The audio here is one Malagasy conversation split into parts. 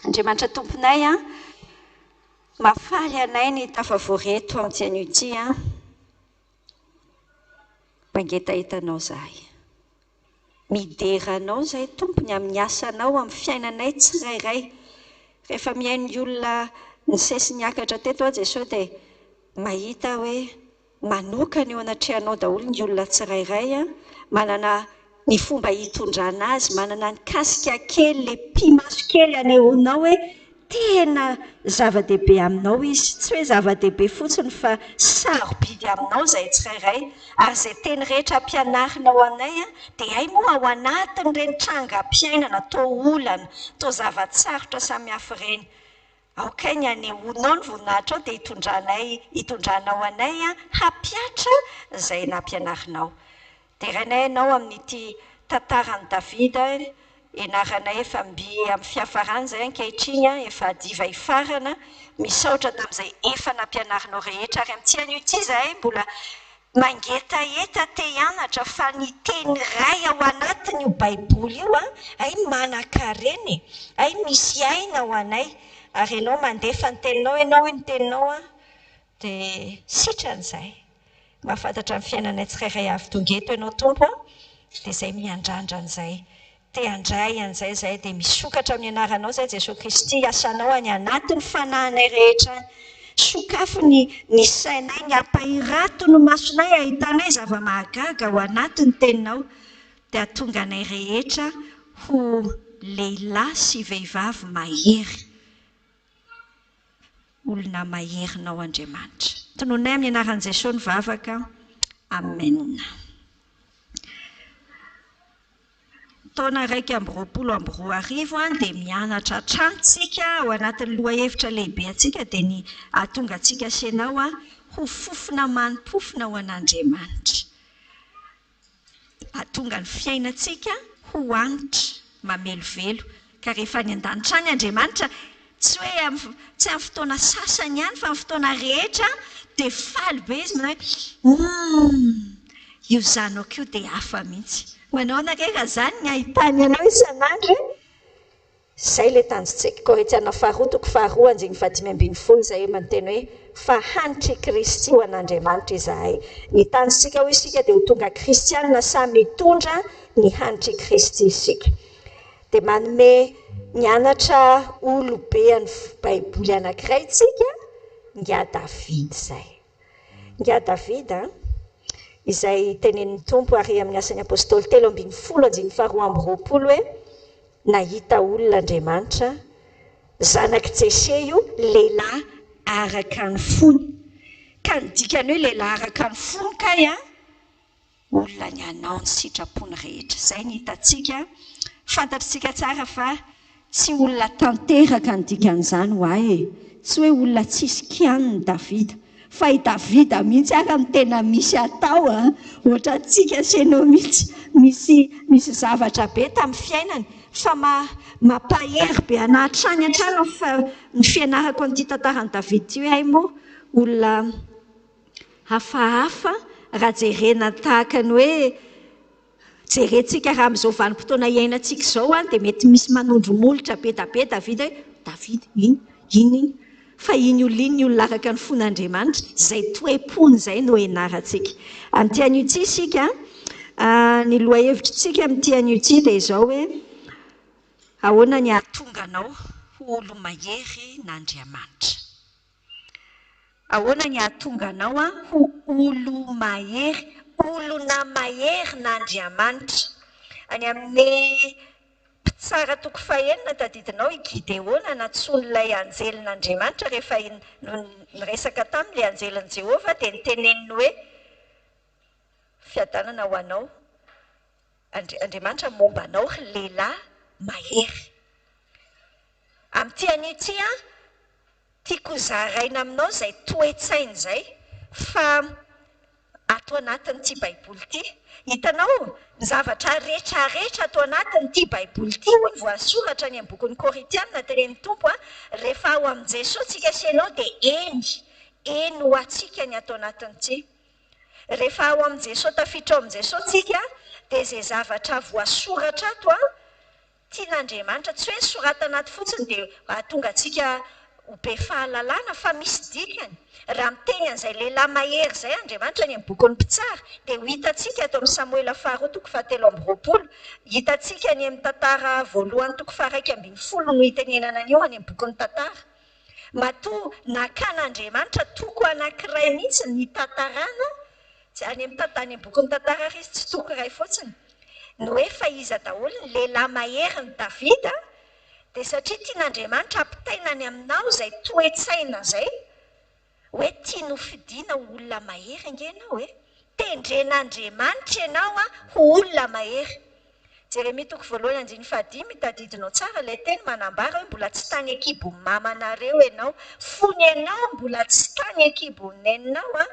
Andriamanitra tomponay a mafaly anay ny tafavoreto amin'ity an'ity a mangetahitanao zahay mideranao zay tompony amin'ny asanao amin'ny fiainanay tsirairay rehefa miaino ny olona ny sesy niakatra teto a Jesosy dia mahita hoe manokana eo anatrehanao daholo ny olona tsirairay a manana ny fomba hitondrana azy manana ny kasika kely le pimaso kely anehoanao hoe tena zava-dehibe aminao izy tsy hoe zava-dehibe fotsiny fa sarobidy aminao izay tsirairay ary izay teny rehetra ampianarinao anay a dia hay moa ao anatin'ireny trangam-piainana toa olana toa zavatsarotra samihafa ireny aokay ny anehoanao ny voninahitra ao dia hitondranao anay a hampiatra izay nampianarinao dia rainay ianao amin'ity tantarany Davida ianaranay efa mby amin'ny fiafarany izay ankehitriny efa diva hifarana misaotra tamin'izay efa nampianarinao rehetra ary amin'ity an'io zahay mbola mangetaeta te hianatra fa ny teny ray ao anatiny io baiboly io ay manan-kareny ay misy aina ao anay ary ianao mandefa ny teninao ianao ny teninao dia sitran'izay mahafantatra ny fiainanay tsirairay avy tongeto ianao tompo dia izay miandrandra an'izay te handray an'izay zay dia misokatra amin'ny anaranao zay Jesosy Kristy asanao any anatin'ny fanahinay rehetra sokafo ny sainay ny ampahirato no masonay ahitanay zava-mahagaga ao anatin'ny teninao dia atonga anay rehetra ho lehilahy sy vehivavy mahery olona maherinao Andriamanitra tononay amin'ny anaran'i Jesosy nivavaka amen. Taona 2020 dia mianatra hatramintsika ao anatin'ny lohahevitra lehibe antsika dia ny atonga antsika senao ho fofona manimpofona ho an'Andriamanitra atonga ny fiainantsika ho anitra mamelovelo ka rehefa ny an-danitra any Andriamanitra tsy hoe tsy amin'ny fotoana sasany ihany fa amin'ny fotoana rehetra dia faly be izy manao hoe io zanako io dia hafa mihitsy manao narera zany ny ahitany anao isan'andro izay ilay tanjontsika Korinthiana 2:2-5 izay manteny hoe fa hanitra i Kristy ho an'Andriamanitra izahay ny tanjontsika ho isika dia ho tonga kristianina samy mitondra ny hanitra i Kristy isika dia manome nianatra olobe any baiboly anankiray tsika nga David izay nga David izay tenenin'ny tompo ary amin'ny asan'ny apôstôly 3:12 hoe nahita olona Andriamanitra zanaky Jese io lehilahy araka ny fony ka ny dikany hoe lehilahy araka ny fony kay olona ny anao ny sitrapony rehetra izay ny hitantsika fantatritsika tsara fa tsy olona tanteraka ny dikan'izany ho ahy tsy hoe olona tsisy kianiny Davida fa i Davida mihitsy ary amin'ny tena misy atao ohatra antsika senao mihitsy misy zavatra be tamin'ny fiainany fa mampahery be anatrany hatrany fa ny fianarako an'ity tantarany Davida ity hoe hay moa olona hafahafa raha jerena tahaka ny hoe jerentsika raha amin'izao vanim-potoana iainantsika izao dia mety misy manondro molotra be Davida hoe Davida iny fa iny olona araka ny fon'Andriamanitra izay toepony izay no ianarantsika amin'ity an'io isika ny lohahevitrintsika amin'ity an'io dia izao hoe ahoana ny ahatonganao ho olo mahery n'Andriamanitra ahoana ny ahatonganao ho olo mahery olona mahery n'Andriamanitra any amin'ny tsara toko fahenina tadidinao i Gideona natson'ilay anjelin'Andriamanitra rehefa niresaka tamin'ilay anjelin'i Jehova dia niteneniny hoe fiadanana ho anao Andriamanitra momba anao lehilahy mahery amin'ity an'ity tiako zaraina aminao izay toe-tsaina izay fa ato anatin'ity baiboly ity hitanao ny zavatra rehetrarehetra ato anatin'ity baiboly ity hoy voasoratra ny amin'ny bokin'ny Korintiana tenenin'ny tompo rehefa ao amin'i Jesosy tsika senao dia eny ho atsika ny ato anatin'ity rehefa ao amin'i Jesosy tafiditra ao amin'i Jesosy tsika dia izay zavatra voasoratra ato tian'Andriamanitra tsy hoe sorata anaty fotsiny dia tonga antsika ho be fahalalana fa misy dikany. Raha miteny an'izay lehilahy mahery izay Andriamanitra ny amin'ny bokin'ny mpitsara dia ho hitantsika eto amin'ny Samoela faharoa toko fahatelo amby roapolo, hitantsika ny amin'ny tantara voalohany toko faha 1:20 no hitenenana an'io any amin'ny bokin'ny tantara. Matoa nakan'Andriamanitra toko anankiray mihitsy ny tantarana, any amin'ny bokin'ny tantara izy tsy toko iray fotsiny. No hoe fa iza daholo ny lehilahy mahery ny Davida, dia satria tian'Andriamanitra ampitainany aminao izay toe-tsaina izay, hoe tia nofidiana ho olona mahery nge ianao e. Tendren'Andriamanitra ianao ho olona mahery. Jeremia toko voalohany 1:5 tadidinao tsara ilay teny manambara hoe mbola tsy tany akibon'ny mamanareo ianao, fony ianao mbola tsy tany akibon'ny neninao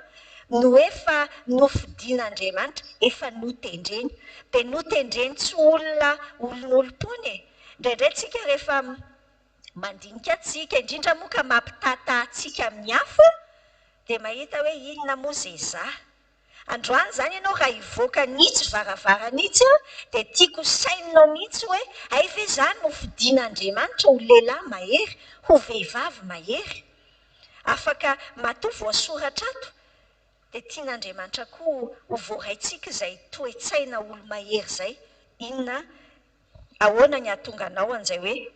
no efa nofidian'Andriamanitra, efa notendreny. Dia notendreny tsy olon'olom-pony e. Indraindray tsika rehefa mandinika tsika, indrindra moa ka mampitata tsika amin'ny hafa, dia mahita hoe inona moa izay izaho. Androany izany ianao raha hivoaka nitsy varavaranitsy dia tiako saininao mihitsy hoe ay ve izany nofidian'Andriamanitra ho lehilahy mahery, ho vehivavy mahery. Afaka matoa voasoratra ato. Dia tian'Andriamanitra koa ho voaraintsika izay toe-tsaina olo mahery izay. Inona ahoana ny ahatonga anao an'izay hoe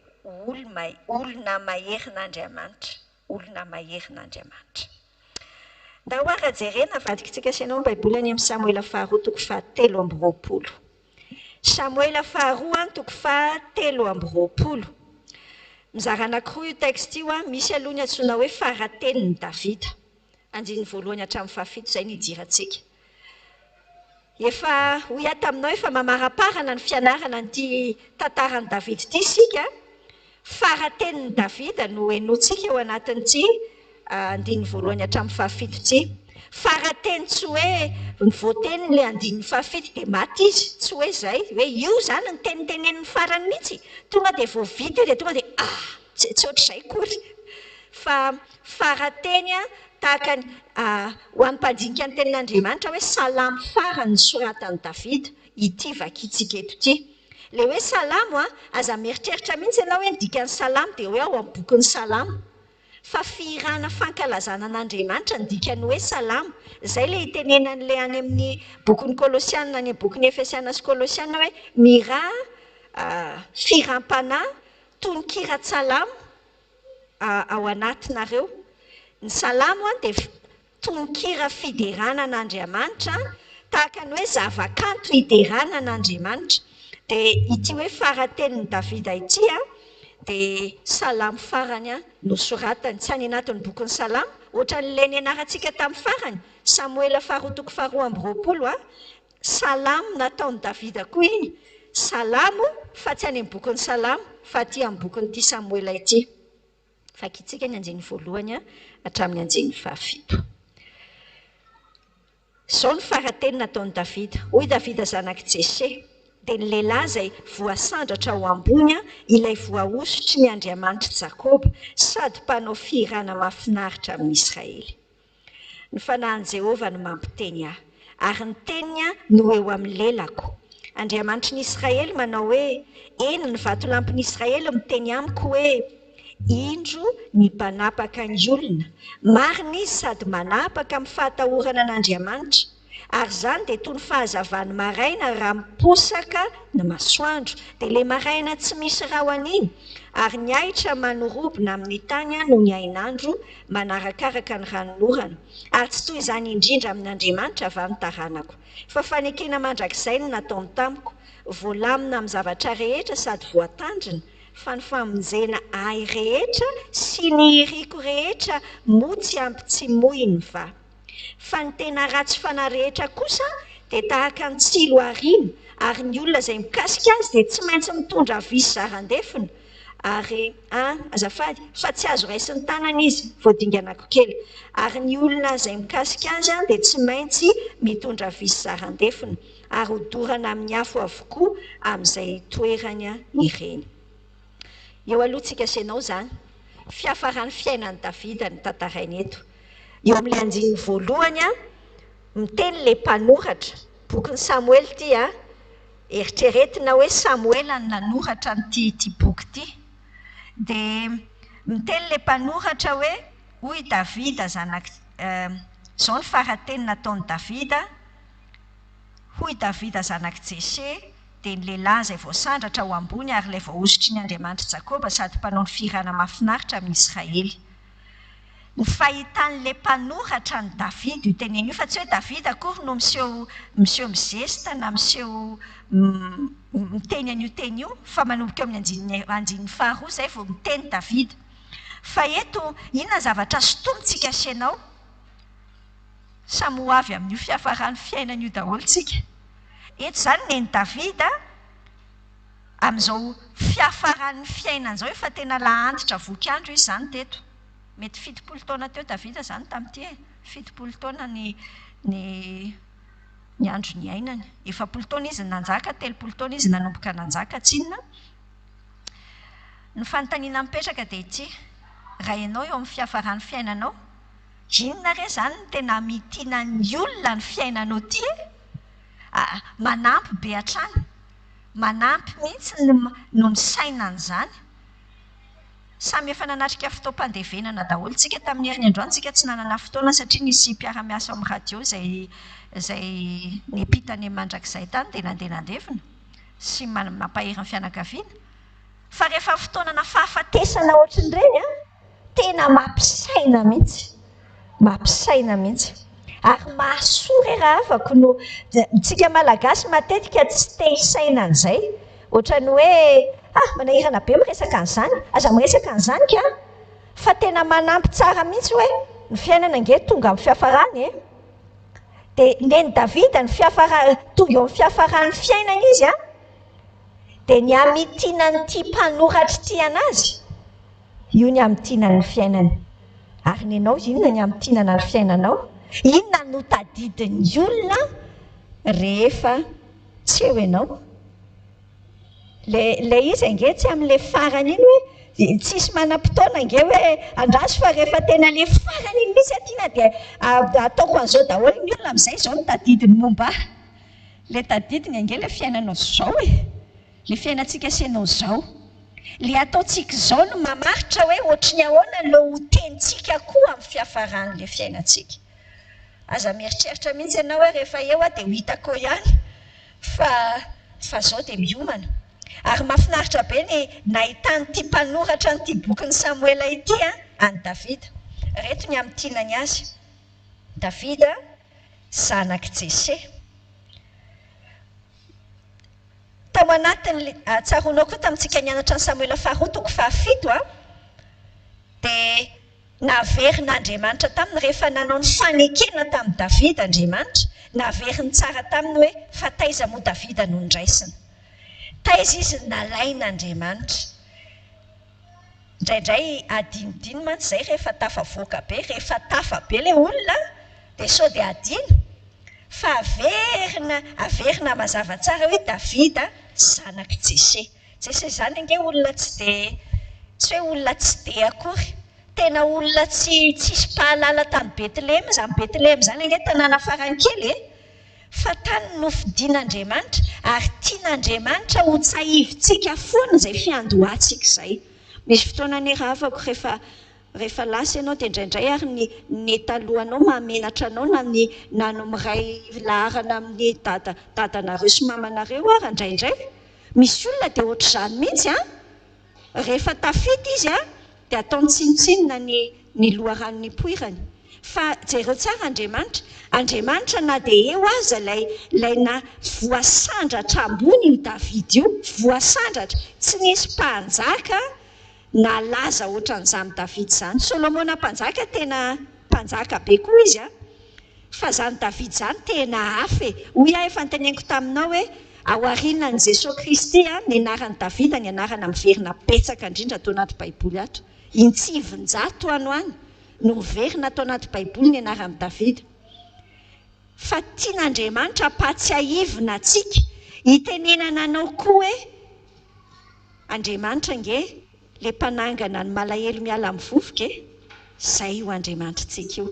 olona maherin'Andriamanitra, olona maherin'Andriamanitra. Da ho ara jerena vadikitsika sianao ny Baiboly any amin'ny Samoela faharoa toko fahatelo amby roapolo. Samoela faharoa toko fahatelo amby roapolo. Mizara anankiroa io texte io misy aloha ny antsoina hoe faratenin'ny Davida. Andiny voalohany hatramin'ny fahafito izay ny idirantsika. Efa ho ia taminao efa mamaraparana ny fianarana n'ity tantaran'i Davida ity isika. Faratenin'ny Davida no henoantsika eo anatin'ity andiny voalohany hatramin'ny fahafito ity. Farateny tsy hoe ny voateny ilay andiny fahafito dia maty izy, tsy hoe izay, hoe io izany ny tenitenen'ny farany mihitsy. Tonga dia vao vita dia tonga dia tsy ohatr'izay kory. Fa farateny tahaka ho an'ny mpandinika ny tenin'Andriamanitra hoe salamo farany ny soratan'i Davida, ity vakiantsika eto ity. Ilay hoe salamo aza mieritreritra mihitsy ianao hoe ny dikan'ny salamo dia hoe ao amin'ny bokin'ny salamo. Fa fihirana fankalazana an'Andriamanitra ny dikany hoe salamo. Izay ilay hitenenan'ilay any amin'ny bokin'ny Kolosiana, any amin'ny bokin'ny Efesiana sy Kolosiana hoe mira firam-panahy tononkira-tsalamo ao anatinareo. Ny salamo dia tononkira fiderana an'Andriamanitra, tahaka ny hoe zavakanto hiderana an'Andriamanitra. Dia ity hoe faratenin'ny Davida ity dia salamo farany no soratany, tsy any anatin'ny bokin'ny salamo, ohatran'ilay nianarantsika tamin'ny farany, Samoela faharoa toko faharoa amby roapolo, salamo nataon'i Davida koa iny, salamo fa tsy any amin'ny bokin'ny salamo, fa aty amin'ny bokin'ity Samoela ity. Fakitsika ny andiny voalohany hatramin'ny andiny fahafito. Izao ny farateny nataon'i Davida. Hoy Davida zanaky Jese, dia ny lehilahy izay voasandratra ao ambony ilay voahosotry ny Andriamanitra Jakoba, sady mpanao fihirana mahafinaritra amin'ny Israely. Ny fanahin'i Jehovah no mampiteny ahy, ary ny teniny no eo amin'ny lelako. Andriamanitra ny Israely manao hoe, eny ny vatolampin'i Israely miteny amiko hoe, indro ny mpanapaka ny olona, marina izy sady manapaka amin'ny fahatahorana an'Andriamanitra. Ary izany dia toy ny fahazavany maraina raha miposaka ny masoandro, dia ilay maraina tsy misy rahona iny, ary ny ahitra manorobona amin'ny tany no ny ainandro manarakaraka ny ranonorana. Ary tsy toy izany indrindra amin'Andriamanitra avy ny taranako. Fa fanekena mandrakizay no nataony tamiko, voalamina amin'ny zavatra rehetra sady voatandrina, fa ny famonjena ahy rehetra sy ny iriko rehetra moa tsy ampy tsy moyny va. Fa ny tena ratsy fanahy rehetra kosa dia tahaka ny tsilo harina, ary ny olona izay mikasika azy dia tsy maintsy mitondra visy zarandefina. Ary azafady, fa tsy azo raisiny tanana izy, voadinganako kely. Ary ny olona izay mikasika azy dia tsy maintsy mitondra visy zarandefina, ary hodorana amin'ny afo avokoa amin'izay toerany ireny. Eo alohantsika asianao izany, fiafaran'ny fiainan'i Davida ny tantarainy eto. Eo amin'ilay andiny voalohany miteny ilay mpanoratra, bokin'ny Samuel ity eritreretina hoe Samuela no nanoratra n'ity boky ity, dia miteny le mpanoratra hoe hoy Davida zao ny farateny nataony Davida, hoy Davida zanaky Jese, dia ny lehilahy izay voasandratra ao ambony ary ilay voahosotry ny Andriamanitra Jakoba sady mpanao ny firana mahafinaritra amin'ny Israely. Ny fahitan'ilay mpanoratra ny Davida io teneny io, fa tsy hoe Davida akory no miseho mizesta na miseho miteny an'io teny io, fa manomboka eo amin'ny andinin'ny faharoa izay vao miteny Davida. Fa eto inona zavatra sotomintsika asianao? Samoavy amin'io fiafaran'ny fiainan'io daholo tsika. Eto zany neny Davida amin'izao fiafaran'ny fiainan'izao efa tena lahantitra vokandro izy zany teto. Mety 70 taona teo Davida zany tamin'ity 70 taona ny andro ny ainany. 70 taona izy nanjaka, 30 taona izy nanomboka nanjaka, tsinona. Ny fanontaniana mipetraka dia ity, raha ianao eo amin'ny fiafaran'ny fiainanao, inona re zany ny tena mitiana ny olona ny fiainanao ity? Manampy be hatrany, manampy mihitsy no misaina an'izany. Samy efa nanatrika fotoam-pandevenana daholo tsika tamin'ny herin'ny androany, tsika tsy nanana fotoana satria nisy mpiara-miasa amin'ny radio izay niampitany mandrakizay tany dia nandeha-nandevina sy mampahery ny fianakaviana. Fa rehefa fotoanana fahafatesana ohatran'ireny tena mampisaina mihitsy, mampisaina mihitsy. Ary mahasoa raha afaka no tsika malagasy matetika tsy te hisaina an'izay, ohatrany hoe manahirana be miresaka an'izany, aza miresaka an'izany ka, fa tena manampy tsara mihitsy hoe ny fiainana nge tonga amin'ny fiafarany. Dia neny Davida ny tonga eo amin'ny fiafaran'ny fiainana izy dia ny amitiana n'ity mpanoratra ity anazy, io ny amitiana ny fiainany. Ary nenao inona ny amitiana ny fiainanao? Inona no tadidin'ny olona rehefa tsy eo ianao? Le izy nge tsy amin'ilay farany iny hoe tsisy manam-potoana nge hoe andraso, fa rehefa tena le farany iny misy atiana dia ataoko an'izao daholo ny olona amin'izay izao no tadidiny momba. Le tadidiny nge le fiainanao izao le fiainantsika asianao izao. Le ataontsika izao no mamaritra hoe ohatry ny ahoana no tentsika koa amin'ny fiafaran'le fiainantsika. Aza mieritreritra mihitsy ianao hoe rehefa eo dia ho hitako ihany, fa izao dia miomana. Ary mahafinaritra be ny nahitany'ity mpanoratra n'ity bokin'ny Samuela ity any Davida. Reto ny amitianany azy. Davida zanaky Jese. Tao anatiny tsaronao koa tamintsika nianatra ny Samuela faharoa toko 7 dia naverin'Andriamanitra taminy rehefa nanao ny fanekena tamin'ny Davida Andriamanitra, naveriny tsara taminy hoe fa taiza moa Davida no ndraisina. Taiza izy nalain'Andriamanitra. Indraindray adinodino mantsy izay rehefa tafavoaka be, rehefa tafa be ilay olona dia sao dia adino. Fa averina mazava tsara hoe Davida zanaky Jese. Jese zany nge olona tsy hoe olona tsy dia akory, tena olona tsisy pahalala tamin'ny Betlehema. Izany Betlehema zany nge tanàna farany kely fa tany nofidian'Andriamanitra ary tian'Andriamanitra ho tsahivitsika foana izay fiandohantsika izay. Misy fotoana ny raha afako rehefa lasa ianao dia indraindray ary ny talohanao mahamenatra anao na no miray laharana amin'ny dadanareo sy mamanareo ary indraindray. Misy olona dia ohatr'izany mihitsy rehefa tafita izy dia ataony tsinotsinona ny loharanony poirany. Fa jereo tsara Andriamanitra na dia eo aza ilay na voasandratra ambony io Davida io, voasandratra, tsy nisy mpanjaka nalaza ohatran'izany Davida izany. Solomona mpanjaka tena mpanjaka be koa izy fa zany Davida izany tena hafa. Hoy efa noteneniko taminao hoe ao aorianan'i Jesosy Kristy ny anaran'i Davida ny anarana miverina betsaka indrindra tao anaty Baiboly ato. Intsivin-jato any no miverina tao anaty Baiboly ny anaran'i Davida. Fa tian'Andriamanitra patsiahivina antsika, hitenenana anao koa hoe Andriamanitra nge le mpanangana ny malahelo miala amin'ny vovoka izay io Andriamanitrantsika io.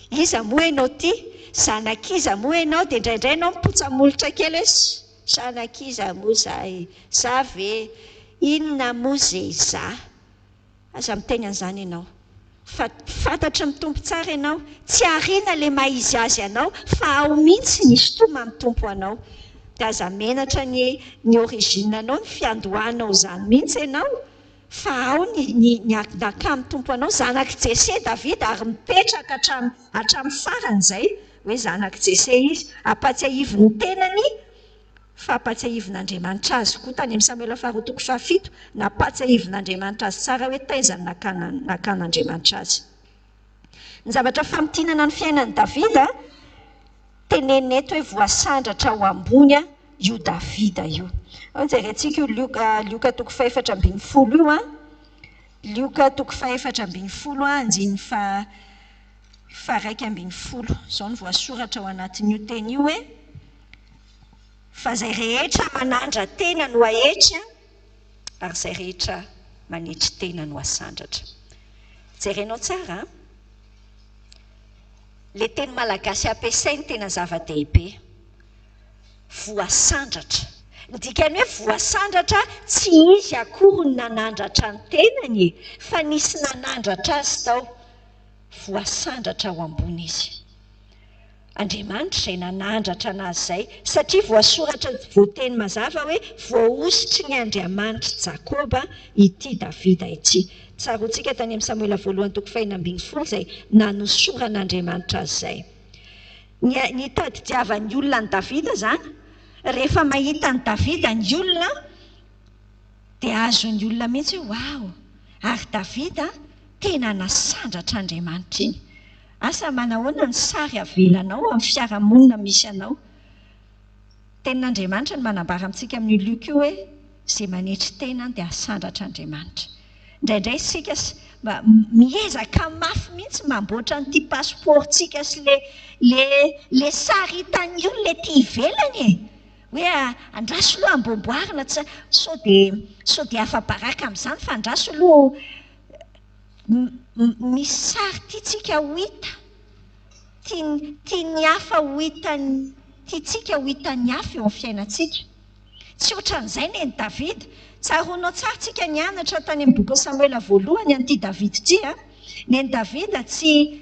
Iza moa ianao ty, zanak'iza moa ianao dia indraindray ianao mipotsamolotra kely hoe Sanakiza moa za ve inona moa zay za aza miteny an'izany ianao fa fantatra mitompo tsara ianao tsy ariana le maizy azy anao fa ao mihitsy ny sitoma amin'ny tompo anao dia aza menatra ny origine anao ny fiandohanao zany mihitsy ianao fa ao ny akamy tompo anao zanak' Jese Davida ary mipetraka hatramin'ny farany izay hoe zanak' Jese izy ampatsiahivo ny tenany fa ampatsiahivin'Andriamanitra azy koa tany amin'ny Samuela faharoa toko fahafito nampatsiahivin'Andriamanitra azy tsara hoe taizany nakan'Andriamanitra azy. Ny zavatra famitianana ny fiainan'i Davida teneneto hoe voasandratra ao ambony io Davida io. Jerentsika io Lioka toko faefatra ambin'ny folo io Lioka toko faefatra ambin'ny folo andiny fa raiky ambin'ny folo izao ny voasoratra ao anatin'io teny io hoe fa izay rehetra manandra tena no ahetry ary izay rehetra manetry tena no asandratra. Jerenao tsara le teny malagasy ampiasainy tena zava-dehibe voasandratra. Ny dikany hoe voasandratra tsy izy akory ny nanandratra ny tenany fa nisy nanandratra azy tao voasandratra ao ambony izy. Andriamanitra izay nanandratra anazy izay satria voasoratra voateny mazava hoe voaositry ny Andriamanitra Jakoba ity Davida ity. Tsaroantsika tany amin'ny Samuela voalohany toko faha 14 izay nanosoran'Andriamanitra azy izay. Ny tadidiavan'ny olona ny Davida zany rehefa mahita ny Davida ny olona dia azon'ny olona mihitsy hoe wow, ary Davida tena nasandratra Andriamanitra iny. Asa manahoana ny sary avelanao amin'ny fiarahamonina misy anao. Tenin'Andriamanitra ny manambara amintsika amin'ny Luka io hoe izay manetry tena dia asandratra Andriamanitra. Indraindray isika miezaka mafy mihitsy mamboatra n'ity pasiportsika sy le sary hitan'ny olona ety ivelany hoe andraso aloha amboamboarina sao dia afa-baraka amin'izany fa andraso aloha misy sary tiatsika ho hita tiany hafa ho hitany tiatsika ho hitan'ny hafa eo amin'ny fiainantsika. Tsy ohatran'izay ny Davida. Tsaroanao tsara tsika nianatra tany amin'ny boky Samuela voalohany an'ity Davida ity ny Davida tsy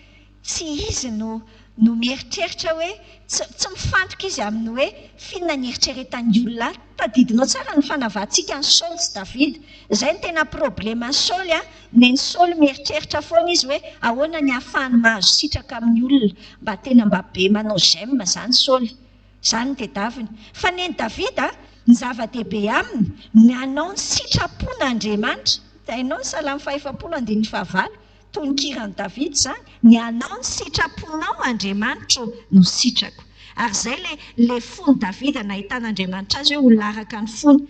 izy no mieritreritra hoe tsy mifantoka izy amin'ny hoe finona ny eritreretan'ny olona. Tadidinao tsara ny fanavahantsika ny Saul sy Davida. Izay ny tena problema ny Saul ny Saul mieritreritra foana izy hoe ahoana ny ahafahany mahazo sitraka amin'ny olona mba be manao j'aime zany Saul. Izany ny tedaviny. Fa ny Davida ny zava-dehibe aminy ny anao ny sitrapon'Andriamanitra. Hainao ny Salamy 5:1-9 toy ny kiran'i Davida zany ny anao ny sitraponao Andriamanitra no sitrako. Ary izay le fony Davida nahitan'Andriamanitra azy hoe olona araka ny fony.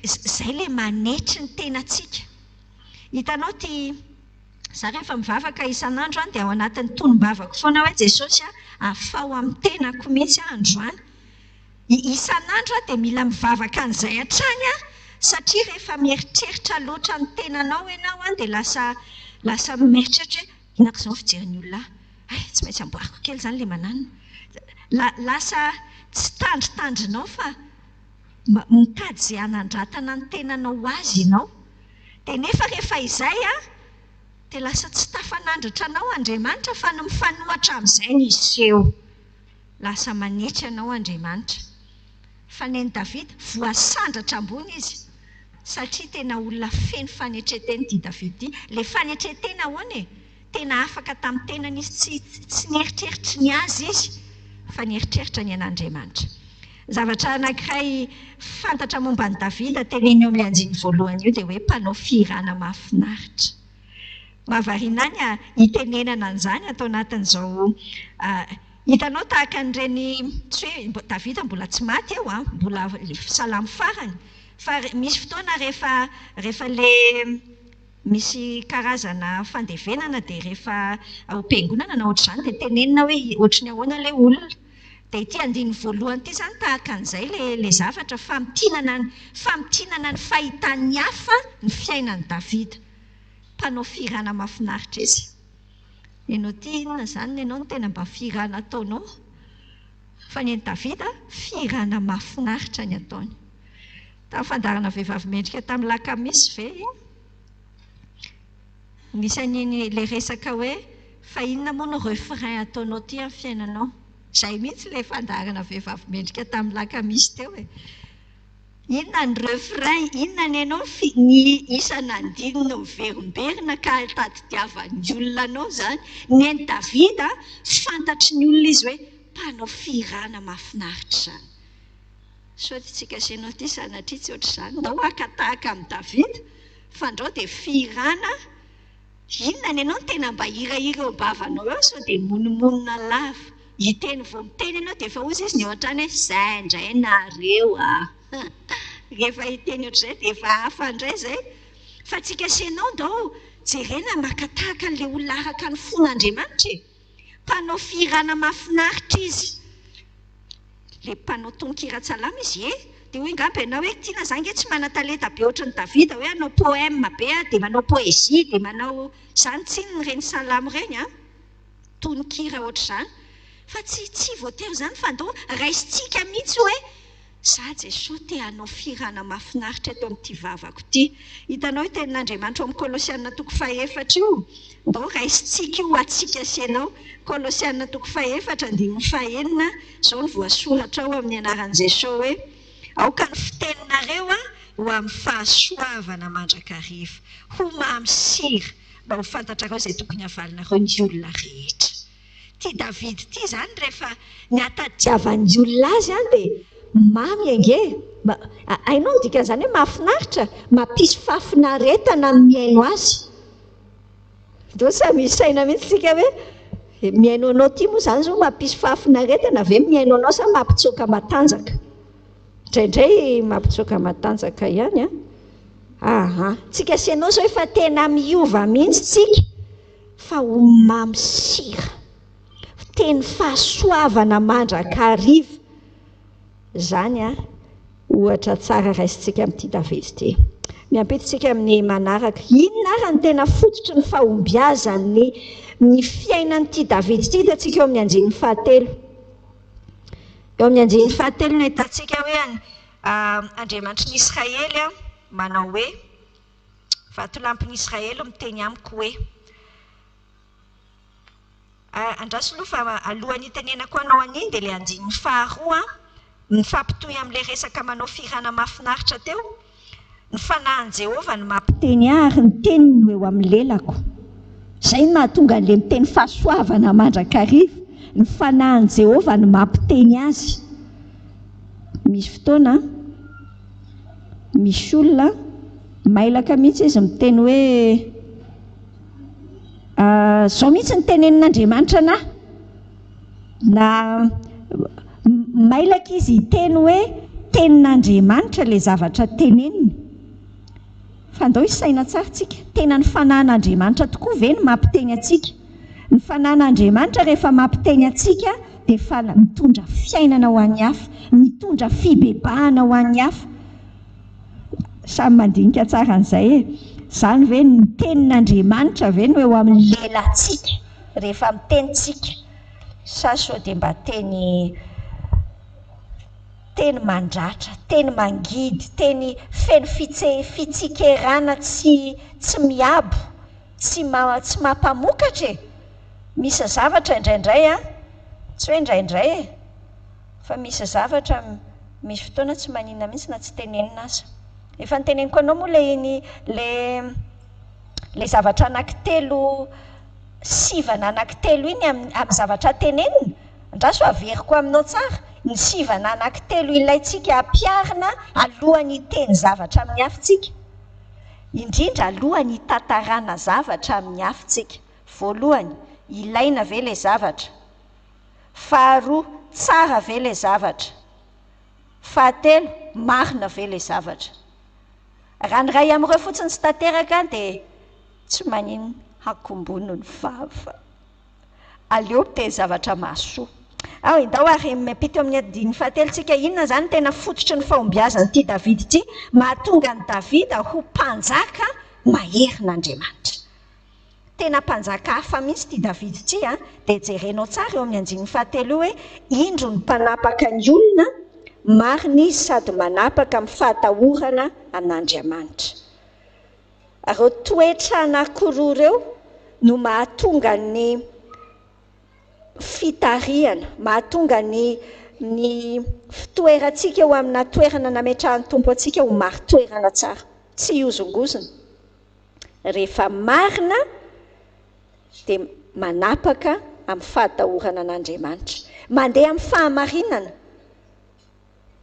Izay le manetry ny tenatsika. Hitanao za rehefa mivavaka isan'andro dia ao anatin'ny tonom-bavako foana hoe Jesosy ahafao amin'ny tenako mihitsy androany. Isan'andro dia mila mivavaka an'izay hatrany satria rehefa mieritreritra loatra ny tenanao ianao dia lasa mieritreritra hoe inako izao fijerin'ny olona tsy maintsy amboariko kely izany le mananina. Lasa tsy tandritandrinao fa mitady izay hanandratana ny tenanao azy ianao. Dia nefa rehefa izay dia lasa tsy tafanandratra anao Andriamanitra fa no mifanohatra amin'izay ny iseho. Lasa manetry anao Andriamanitra. Fa ny Davida voasandratra ambony izy satria tena olona feno fanetreteny ity Davida ity. Le fanetretena ahoana tena afaka tamin'ny tenany izy tsy nieritreritra ny azy izy fa nieritreritra ny an'Andriamanitra. Zavatra anankiray fantatra momba ny Davida teneny eo amin'ny andiny voalohany io dia hoe mpanao fihirana mahafinaritra. Mahavariana any hitenenana an'izany atao anatin'izao hitanao tahaka an'ireny tsy hoe Davida mbola tsy maty eo mbola salamy farany fa misy fotoana rehefa le misy karazana fandevenana dia rehefa ao am-piangonana na ohatr'izany dia tenenina hoe ohatry ny ahoana ilay olona. Dia ity andiny voalohany ity izany tahaka an'izay le zavatra famitinana ny fahitan'ny hafa ny fiainan'i Davida. Mpanao fihirana mahafinaritra izy. Ianao ity inona izany ianao no tena mba fihirana ataonao? fa ny Davida firana mahafinaritra ny ataony. Tamin'ny fandarana vehivavy mendrika tamin'ny lakamisy ve nisan'iny le resaka hoe fa inona moa no refrain ataonao ty amin'ny fiainanao. Izay mihitsy le fandarana vehivavy mendrika tamin'ny lakamisy teo e. Inona ny refrain, inona ny ianao ny isan'andinina miverimberina ka tadidiavan'ny olona anao zany. Ny an'i Davida fantatry ny olona izy hoe mpanao firana mahafinaritra zany. Sao tsika senao ty sanatria tsy ohatr'izany. Ndao akatahaka amin'ny Davida fa ndao dia firana. Inona ny ianao tena mba hirahira eo bavanao eo sao dia monomonina lava. Hiteny vao miteny ianao dia efa ozy izy ny ohatrany hoe izay indray nareo rehefa hiteny ohatr'izay dia efa hafa indray izay. Fa tsika senao ndao jerena makatahaka an'ilay olona araka ny fon'Andriamanitra e. Mpanao firana mahafinaritra izy. Le mpanao tononkira-tsalama izy dia hoe ngamba ianao hoe tiana zany tsy mana-talenta be ohatry ny Davida hoe hanao poème be dia manao poésie dia manao izany tsinony reny salamo reny tononkira ohatr'izany. Fa tsy voatery zany fa ndao raisitsika mihitsy hoe za Jesao te hanao firana mahafinaritra eto amin'ity vavako ity. Hitanao hoe tenin'Andriamanitra ao amin'ny Kolosianina 4 io, ndao raisitsika io atsika sy ianao. Kolosianina 4:9 izao ny voasoratra ao amin'ny anaran'i Jesao hoe aoka ny fiteninareo ho amin'ny fahasoavana mandrakariva, ho mamy sira mba ho fantatrareo izay tokony havalinareo ny olona rehetra. Ty David ty zany rehefa ny atadiavan'ny olona azy dia mamy ange. Hainao ny dikan'izany hoe mahafinaritra, mampisy fahafinaretana ny miaino azy. Ndao sa misy saina mihitsy tsika hoe miaino anao ty moa zany zao mampisy fahafinaretana ve miaino anao sa mampitsoaka matanjaka. Indraindray mampitsoaka matanjaka ihany tsika sianao zao efa tena miova mihitsy tsika fa ho mamy sira, teny fahasoavana mandrakariva zany ohatra tsara raisitsika amin'ity Davida ty. Miampititsika amin'ny manaraka, inona ary ny tena fototry ny fahombiazany ny fiainan'ity Davida ity. Hitantsika eo amin'ny andinin'ny 7. Eo amin'ny andinin'ny 7 no hitantsika hoe Andriamanitry ny Israely manao hoe vatolampin'ny Israely miteny amiko hoe andraso aloha fa alohan'ny tenenako anao an'iny dia ilay andinin'ny 2 mifampitohy amin'ilay resaka manao firana mahafinaritra teo. Ny fanahin'i Jehovah no mampiteny ary ny teniny eo amin'ny lelako. Izay no mahatonga an'ilay miteny fahasoavana mandrakariva. Ny fanahin'i Jehovah no mampiteny azy. Misy fotoana misy olona mailaka mihitsy izy miteny hoe zao mihitsy ny tenenin'Andriamanitra na mailaka izy hiteny hoe tenin'Andriamanitra ilay zavatra teneniny. Fa ndao isaina tsara tsika, tena ny fanahin'Andriamanitra tokoa ve no mampiteny atsika. Ny fanahin'Andriamanitra rehefa mampiteny atsika dia mitondra fiainana ho an'ny hafa, mitondra fibebahana ho an'ny hafa. Samy mandinika tsara an'izay Zany ve ny tenin'Andriamanitra ve no eo amin'ny lelantsika rehefa mitenitsika. Sa sao dia mba teny mandratra, teny mangidy, teny feno fitsikerana tsy miabo, tsy mampamokatra e. Misy zavatra indraindray tsy hoe indraindray fa misy zavatra misy fotoana tsy maninona mihitsy na tsy tenenina aza. Efa niteneniko anao moa le zavatra anankitelo, sivana anankitelo iny amin'ny zavatra tenenina. Andraso averiko aminao tsara, ny sivana anankitelo ilaitsika ampiarina alohan'ny teny zavatra amin'ny hafintsika. Indrindra alohan'ny hitantarana zavatra amin'ny hafintsika. Voalohany, ilaina ve le zavatra? Faharoa, tsara ve le zavatra? Fahatelo, marina ve le zavatra? Raha ny ray amin'ireo fotsiny tsy tanteraka dia tsy manino hakombono ny vava. Aleo miteny zavatra mahasoa. Indao ary miampita amin'ny andiny fahatelontsika, inona zany tena fototry ny fahombiazan'ity David ity, mahatonga ny Davida ho mpanjaka maherin'Andriamanitra. tena mpanjaka hafa mihitsy ty Davidy ty dia jerenao tsara eo amin'ny andininy fahatelo hoe indro ny mpanapaka ny olona marina izy sady manapaka amin'ny fahatahorana an'Andriamanitra. Ireo toetra anankoroa ireo no mahatonga ny fitariana, mahatonga ny fitoerantsika eo amina toerana nametrahan'ny tompo antsika ho mari-toerana tsara, tsy hiozongozona. Rehefa marina dia manapaka amin'ny fahatahorana an'Andriamanitra, mandeha amin'ny fahamarinana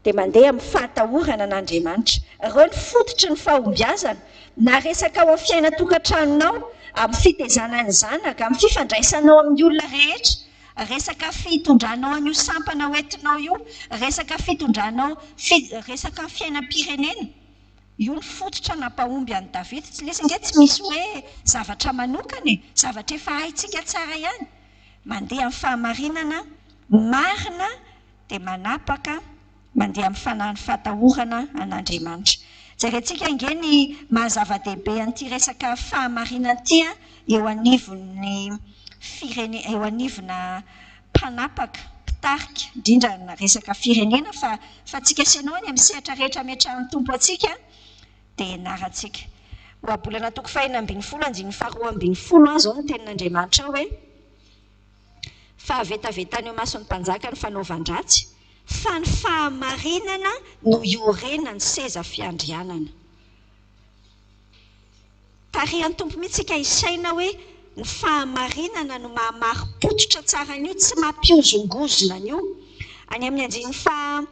dia mandeha amin'ny fahatahorana an'Andriamanitra. Ireo ny fototry ny fahombiazana, na resaka ao amin'ny fiaina-tokantranonao, amin'ny fitezanany zanaka, amin'ny fifandraisanao amin'ny olona rehetra, resaka fitondranao an'io sampana hoentinao io, resaka fitondranao resaka fiainam-pirenena. Io ny fototra nampahomby an'i Davidy. Tsy lesy nge tsy misy hoe zavatra manokana, zavatra efa haintsika tsara ihany. Mandeha amin'ny fahamarinana, marina dia manapaka, mandeha amin'ny fahatahorana an'Andriamanitra. Jerentsika nge ny mahazava-dehibe an'ity resaka fahamarinana ity eo anivon'ny firenena, eo anivona mpanapaka, mpitarika, indrindra na resaka firenena, fa tsika sianao any amin'ny sehatra rehetra metrahan'ny tompo antsika dia narantsika. Ohabolana toko 5:12 zao ny tenin'Andriamanitra hoe fahavetavetany eo mason'ny mpanjaka ny fanaovan-dratsy, fa ny fahamarinana no iorenany seza fiandrianana. Tarihan'ny tompo mihitsy ka isaina hoe ny fahamarinana no mahamari-pototra tsara an'io, tsy mampiozongozona an'io. Any amin'ny andininy 7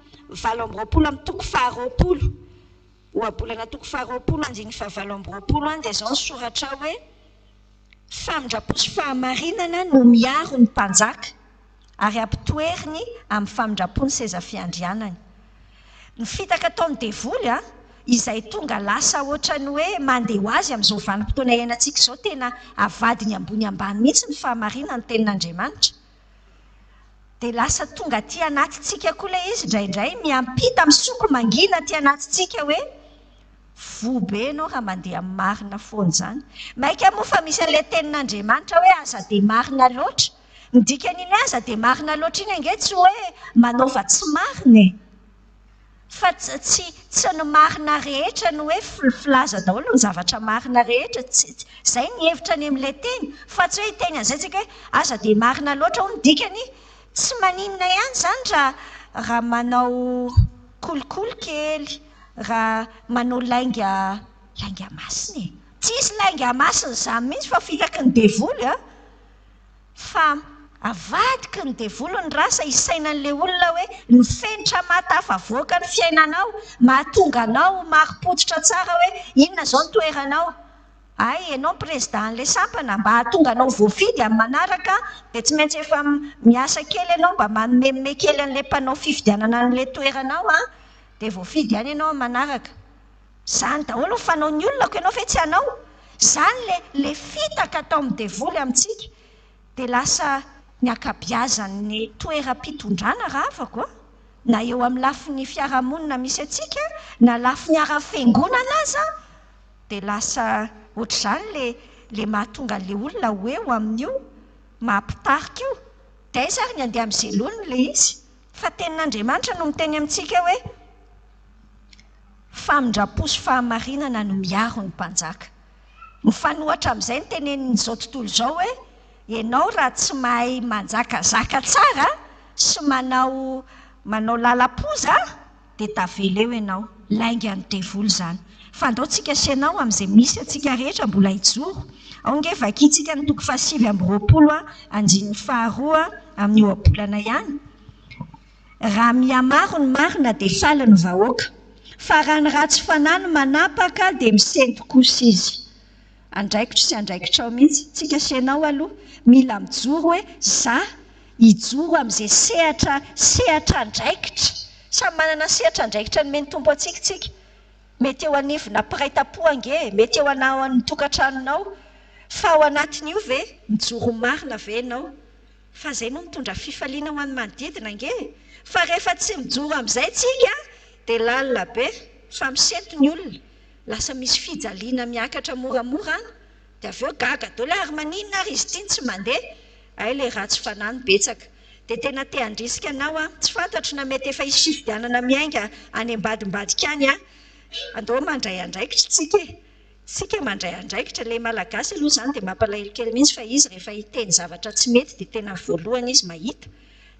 amin'ny toko 20, ohabolana toko 20 andininy 7 dia zao ny soratra hoe famindrapo sy fahamarinana no miaro ny mpanjaka ary ampitoeriny amin'ny famindrapo ny seza fiandrianany. Ny fitaka ataon'ny devoly izay tonga lasa ohatrany hoe mandeha ho azy amin'izao vanim-potoana iainantsika izao, tena avadiny ambony ambany mihitsy ny fahamarinana ny tenin'Andriamanitra. Dia lasa tonga aty anatintsika koa ilay izy indraindray, miampita amin'ny soko mangina aty anatintsika hoe vobe ianao raha mandeha amin'ny marina foana izany. Maika moa fa misy an'ilay tenin'Andriamanitra hoe aza dia marina loatra. Ny dikan'iny aza dia marina loatra iny ange tsy hoe manaova tsy marina e. Fa tsy ny marina rehetra no hoe filaza daholo ny zavatra marina rehetra, izay ny hevitra any amin'ilay teny, fa tsy hoe hiteny an'izay tsika hoe aza dia marina loatra ho ny dikany, tsy maninona ihany izany raha manao kolokolo kely, raha manao lainga masina e. Tsisy lainga masina izany mihitsy fa fitaky ny devoly fa avadiky ny devoly ny rasa isainan'ilay olona hoe ny fenitra mahatafavoaka ny fiainanao, mahatonga anao mari-pototra tsara hoe inona izao ny toeranao. Ay, ianao présidentan'ilay sampana, mba hahatonga anao voafidy amin'ny manaraka dia tsy maintsy efa miasa kely ianao mba manome kely an'ilay mpanao fifidianana an'ilay toeranao dia voafidy ihany ianao amin'ny manaraka. Izany daholo ny fanaon'ny olona ko ianao fa tsy anao. Izany le fitaka atao amin'ny devoly amintsika dia lasa ny akabiazan'ny toeram-pitondrana raha afaka na eo amin'ny lafin'ny fiarahamonina misy atsika, na lafin'ny ara-fiangonana aza, dia lasa ohatr'izany le mahatonga an'ilay olona ho eo amin'io, mampitarika io. Dia aiza ary ny andeha amin'izay loany ilay izy, fa tenin'Andriamanitra no miteny amintsika hoe famindrapo sy fahamarinana no miaro ny mpanjaka. Mifanohatra amin'izay ny tenenin'izao tontolo izao hoe ianao raha tsy mahay manjakazaka tsara sy manao lalapoza dia tavela eo ianao, lainga ny devoly izany. Fa andao tsika sianao amin'izay misy atsika rehetra mbola hijoro. Ao nge vakiantsika ny toko 7:20 andininy 2 amin'ny ohabolana ihany. Raha mihamaro ny marina dia faly ny vahoaka, fa raha ny ratsy fanahy no manapaka dia misento kosa izy. Andraikitra sy andraikitra ao mihitsy tsika sianao aloha mila mijoro hoe hijoro amin'izay sehatra andraikitra. Samy manana sehatra andraikitra nomeny tompo antsika. Mety eo anivona piraitam-po ange, mety eo an'ny tokantranonao, fa ao anatin'io ve mijoro marina ve ianao? Fa izay moa mitondra fifaliana ho an'ny manodidina ange. Fa rehefa tsy mijoro amin'izay tsika dia lalina be, fa misento ny olona. Lasa misy fijaliana miakatra moramora dia avy eo gaga daholo ary maninona ary izy ity tsy mandeha ay ilay ratsy fanano betsaka dia tena te handrisika anao a tsy fantatro na mety efa isifidianana miainga any ambadimbadika any a andao mandray andraikitra tsika mandray andraikitra ilay malagasy aloha izany dia mampalahelo kely mihitsy fa izy rehefa hiteny zavatra tsy mety dia tena voalohany izy mahita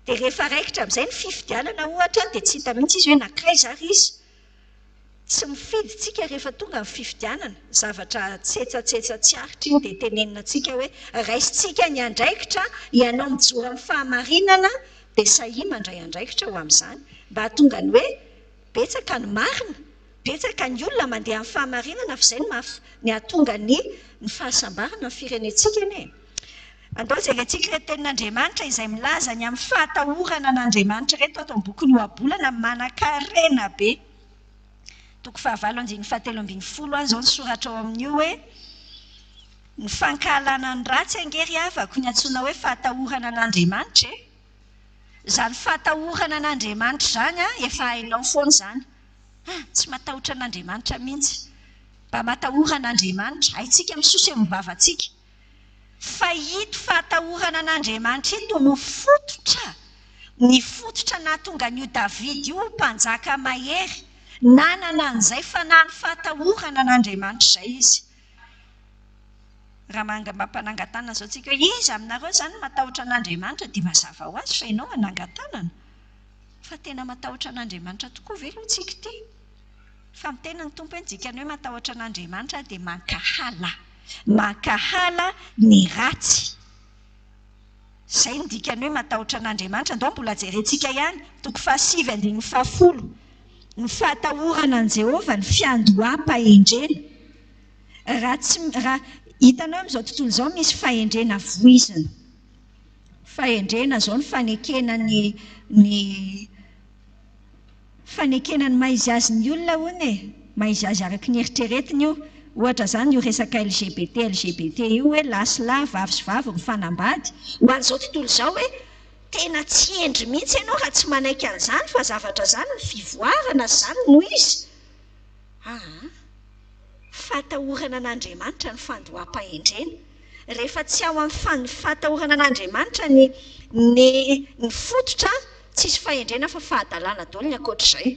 dia rehefa raikitra amin'izay ny fifidianana ohatra dia tsy hita mihitsy izy hoe nankray zary izy tsy mifidy tsika rehefa tonga amin'ny fifidianana zavatra tsetsatsetsy aritra iny dia tenenina tsika hoe raisitsika ny andraikitra ianao mijoro amin'ny fahamarinana dia sahia mandray andraikitra ho amin'izany mba hahatonga ny hoe betsaka ny marina betsaka ny olona mandeha amin'ny fahamarinana fa izay ny hahatonga ny fahasambarana ny firenentsika anie andao jerentsika reto tenin'Andriamanitra izay milaza ny amin'ny fahatahorana an'Andriamanitra reto ato am-boky ny ohabolana manan-karena be toko 9:7-10 any izao ny soratra ao amin'io hoe ny fankahalana ny ratsy angery avako ny antsoina hoe fahatahorana an'Andriamanitra izany fahatahorana an'Andriamanitra izany efa hainao foana izany tsy matahotra an'Andriamanitra mihitsy mba matahora an'Andriamanitra haintsika misosa eo mibavantsika fa ito fahatahorana an'Andriamanitra ito no fototra ny fototra nahatonga an'io Davidy io mpanjaka mahery nanana an'izay fanano fahatahorana an'Andriamanitra izay izy raha mampanangan-tanana izao tsika hoe izy aminareo izany matahotra an'Andriamanitra dia mazava ho azy fa ianao anangan-tanana fa tena matahotra an'Andriamanitra tokoa ve aloha tsika ity fa mitena ny tompo hoe ny dikany hoe matahotra an'Andriamanitra dia mankahala ny ratsy izay ny dikany hoe matahotra an'Andriamanitra andao mbola jerentsika ihany toko 7:10 ny fahatahorana an' Jehovah ny fiandoham-pahendrena raha hitanao amin'izao tontolo izao misy fahendrena voizina fahendrena izao ny fanekenany maizazy ny olona hono maizazy araky ny eritreretiny io ohatra izany io resaka LGBT io hoe lasilay vavy sy vavy mifanambady ho an'izao tontolo izao hoe tena tsy endry mihitsy ianao raha tsy manaiky an'izany fa zavatra izany ny fivoarana izany noho izy fahatahorana an'Andriamanitra ny fandoham-pahendrena rehefa tsy ao amin'ny fahatahorana an'Andriamanitra ny fototra tsisy fahendrena fa fahadalàna daholo ny ankoatr'izay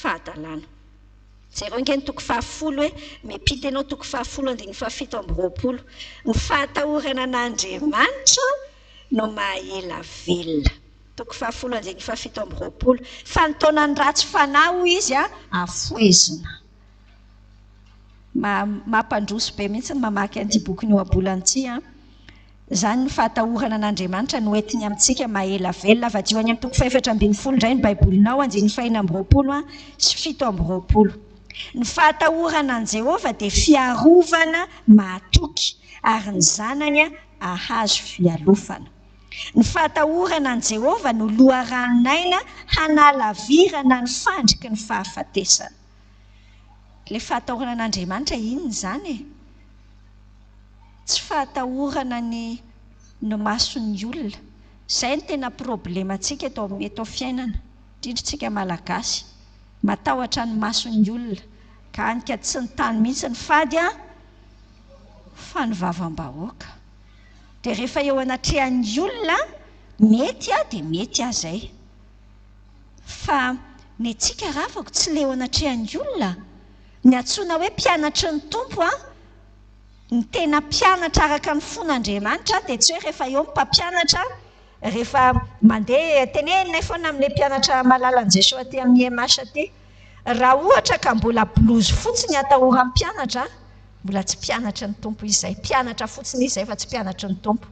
fahadalàna zay reo ngeny toko 10 hoe miampita ianao toko 10:7-20 ny fahatahorana an'Andriamanitra no mahaela velona toko 10:7-20 fa ny taonany ratsy fanahy izy afoezina mampandroso be mihitsy ny mamaky an'ity boky ny ohabolana ity izany ny fahatahorana an'Andriamanitra no entiny amintsika mahaela velona vadio any amin'ny toko 4:20 indray ny baibolinao 5:20 sy 7:20 ny fahatahorana an' Jehovah dia fiarovana mahatoky ary ny zanany ahazo fialofana ny fahatahorana an' Jehovah no loharanonaina hanalavirana ny fandriky ny fahafatesana ilay fahatahorana an'Andriamanitra inona izany tsy fahatahorana ny mason'ny olona izay ny tena problemantsika eto fiainana indrindratsika malagasy matahotra ny mason'ny olona ka anika tsy ny tany mihitsy ny fady fa ny vavam-bahoaka dia rehefa eo anatrehan'ny olona mety dia mety azay fa ny antsika rafako tsy le eo anatrehan'ny olona ny antsoina hoe mpianatry ny tompo ny tena mpianatra araka ny fon'Andriamanitra dia tsy hoe rehefa eo mpampianatra rehefa mandeha tenenina foana amin'ilay mpianatra malalan'i Jesosy aty amin'ny EMH aty raha ohatra ka mbola blozy fotsiny atahora amin'ny mpianatra mbola tsy mpianatra ny tompo izay mpianatra fotsiny izay fa tsy mpianatra ny tompo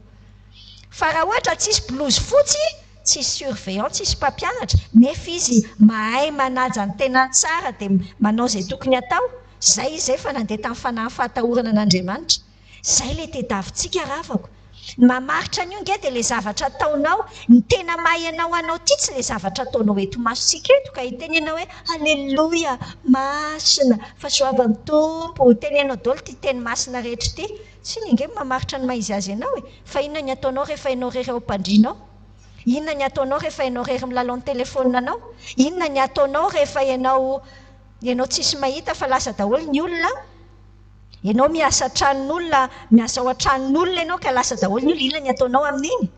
fa raha ohatra tsisy blozy fotsy tsisy surveillant tsisy mpampianatra nefa izy mahay manaja ny tena tsara dia manao izay tokony atao izay izy fa nandeha tamin'ny fanahy fahatahorana an'Andriamanitra izay ilay tediavintsika rafako mamaritra an'io nge dia ilay zavatra ataonao ny tena mahay ianao anao ity tsy ilay zavatra ataonao eto masontsika eto ka hitenenao hoe alleloia masina fa soavan'ny tompo tenenao daholo ty teny masina rehetra ity tsy ninge mamaritra ny maizazy ianao fa inona ny ataonao rehefa ianao rery ao am-pandrianao inona ny ataonao rehefa ianao rery milalao ny telefonina inona ny ataonao rehefa ianao tsisy mahita fa lasa daholo ny olona ianao miasa tranon'olona miasa ao an-tranon'olona ianao ka lasa daholo ny olona ny ataonao amin'iny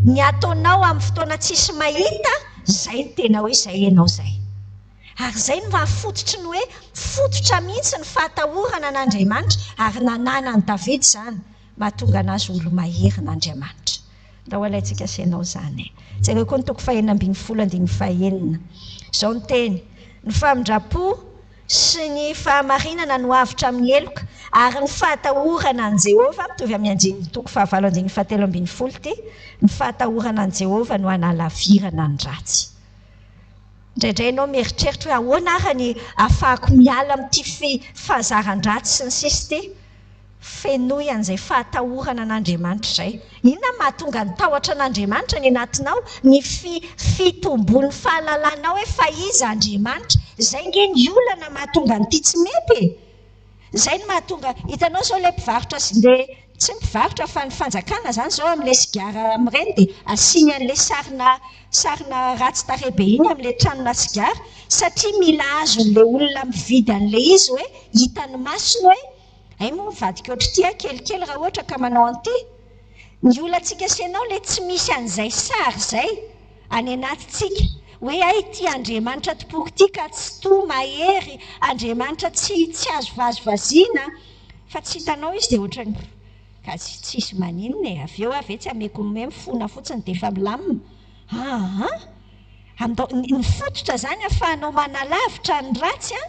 ny ataonao amin'ny fotoana tsisy mahita zay ny tena hoe zay ianao zay ary zay no mahafototry ny hoe fototra mihitsy ny fahatahorana an'Andriamanitra ary nanana ny Davida zany mahatonga anazy olo mahery n'Andriamanitra raha ho alaitsika sainao zany jereo koa ny toko 5:1-5 zao ny teny ny famindrapo sy ny fahamarinana no avitra amin'ny eloka ary ny fahatahorana an' Jehova mitovy amin'ny andiny toko 5:7-7 ty ny fahatahorana an' Jehova no analavirana ny ratsy indraindray ianao mieritreritra hoe ahoana ary ny ahafahako miala amin'ity fahazaran-dratsy sy ny sisy ty fenoy an'izay fahatahorana an'Andriamanitra zay inona mahatonga ny tahotra an'Andriamanitra ny anatinao ny fitombon'ny fahalalanao hoe fa iza Andriamanitra zay nge ny olana mahatonga nyity tsy mety zay no mahatonga hitanao zao ilay mpivarotra sy le tsy mpivarotra fa ny fanjakana zany zao amin'ilay sigara amin'ireny dia asiany an'ilay sarina ratsy tarebe iny amin'ilay tranona sigara satria mila azon'ilay olona mividy an'ilay izy hoe hitany masony hoe ay moa mivadika ohatry ity kelikely raha ohatra ka manao an'ity ny olantsika sianao ilay tsy misy an'izay sary zay any anatintsika hoe ay ity Andriamanitra tompoko ity ka tsy toa mahery Andriamanitra tsy azo vazivaziana fa tsy hitanao izy dia ohatrany ka tsisy maninona e avy eo avy tsy ameko hoe mifona fotsiny dia efa milamina ny fototra zany ahafahanao manalavitra ny ratsy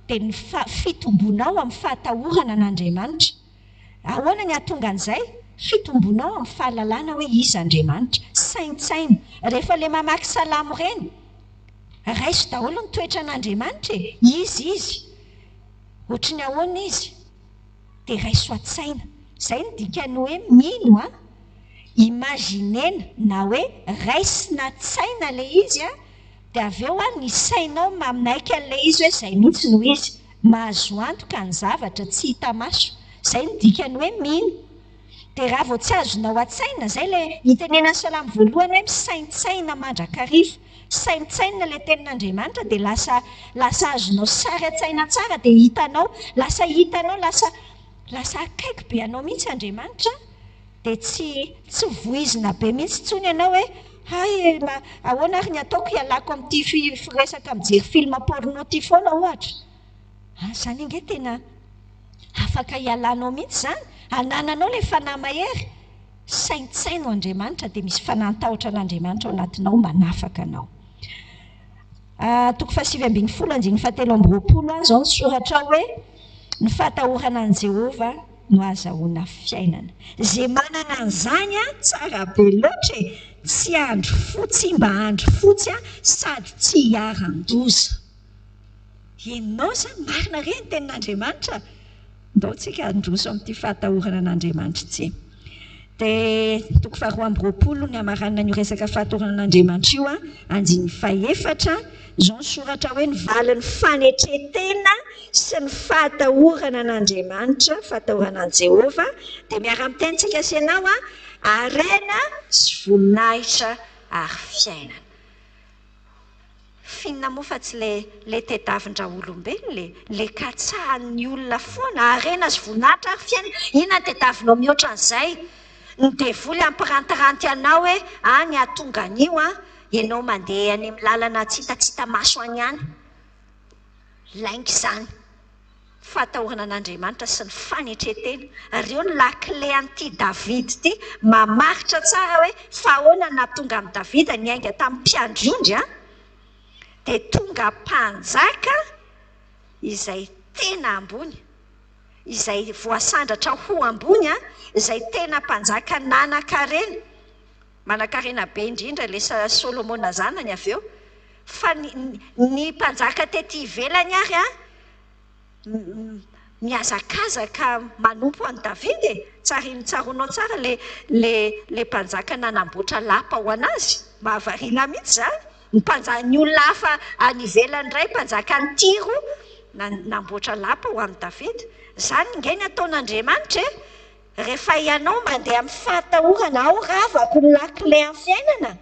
dia ny fitombonao amin'ny fahatahorana an'Andriamanitra ahoana ny ahatonga an'izay fitombonao amin'ny fahalalana hoe izy Andriamanitra saintsaina rehefa ilay mamaky salamo ireny raiso daholo ny toetra an'Andriamanitra izy ohatry ny ahoana izy dia raiso an-tsaina zay ny dikany hoe mino imaginena na hoe raisina tsaina ilay izy dia avy eo ny sainao maminaika an'ilay izy hoe zay mihitsy no izy mahazo antoka ny zavatra tsy hita maso zay ny dikany hoe mino dia raha vao tsy azonao an-tsaina zay ilay hitenenan'ny salamo voalohany hoe misaintsaina mandrakariva saintsaina ilay tenin'Andriamanitra dia lasa azonao sary an-tsaina tsara dia hitanao lasa akaiky be anao mihitsy Andriamanitra dia tsy voizina be mihitsy tsony ianao hoe ahoana ary ny ataoko hialako amin'ity firesaka mijery film porno ty foana ohatra zany inge tena afaka hialanao mihitsy zany anananao ilay fanahy mahery saintsainao Andriamanitra dia misy fanantahotra an'Andriamanitra ao anatinao manafaka anao toko 7:7-7 zao ny soratra hoe ny fahatahorana an' Jehova no azahoana fiainana zay manana an'izany tsara be loatra tsy andro fotsy mba andro fotsy sady tsy hiaran-doza ianao zany marina reny tenin'Andriamanitra ndao tsika androso amin'ity fahatahorana an'Andriamanitra ity dia toko 2:20 ny amaranina io resaka fahatahorana an'Andriamanitra io andiny 4 zao ny soratra hoe ny valin'ny fanetretena sy ny fahatahorana an'Andriamanitra fahatahorana an' Jehova dia miara-mitenitsika sy ianao arena sy voninahitra ary fiainana finona moa fa tsy le tedavindra olombelona le katsahan'ny olona foana arena sy voninahitra ary fiainana inona ny tedavinao mihoatra an'izay ny devoly ampirantiranty anao hoe any atonga an'io ianao mandeha any amin'ny lalana tsitatsita maso any ihany lainga izany fahatahorana an'Andriamanitra sy ny fanetretena reo ny lakile an'ity Davida ity mamaritra tsara hoe fa ahoana natonga amin'ny Davida ny ainga tamin'ny mpiandriondry dia tonga mpanjaka izay tena ambony izay voasandratra ho ambony izay tena mpanjaka nanan-karena manan-karena be indrindra ilay Solomona zanany avy eo fa ny mpanjaka tety ivelany ary miazakazaka manompo an'i Davida tsaronao tsara le mpanjaka nanamboatra lapa ho anazy mahavariana mihitsy zany ny olona hafa any ivelany iray mpanjaka ny Tiro namboatra lapa ho an'i Davida zany nge ny ataon'Andriamanitra rehefa ianao mandeha amin'ny fahatahorana ao ravako ny lakile amin'ny fiainana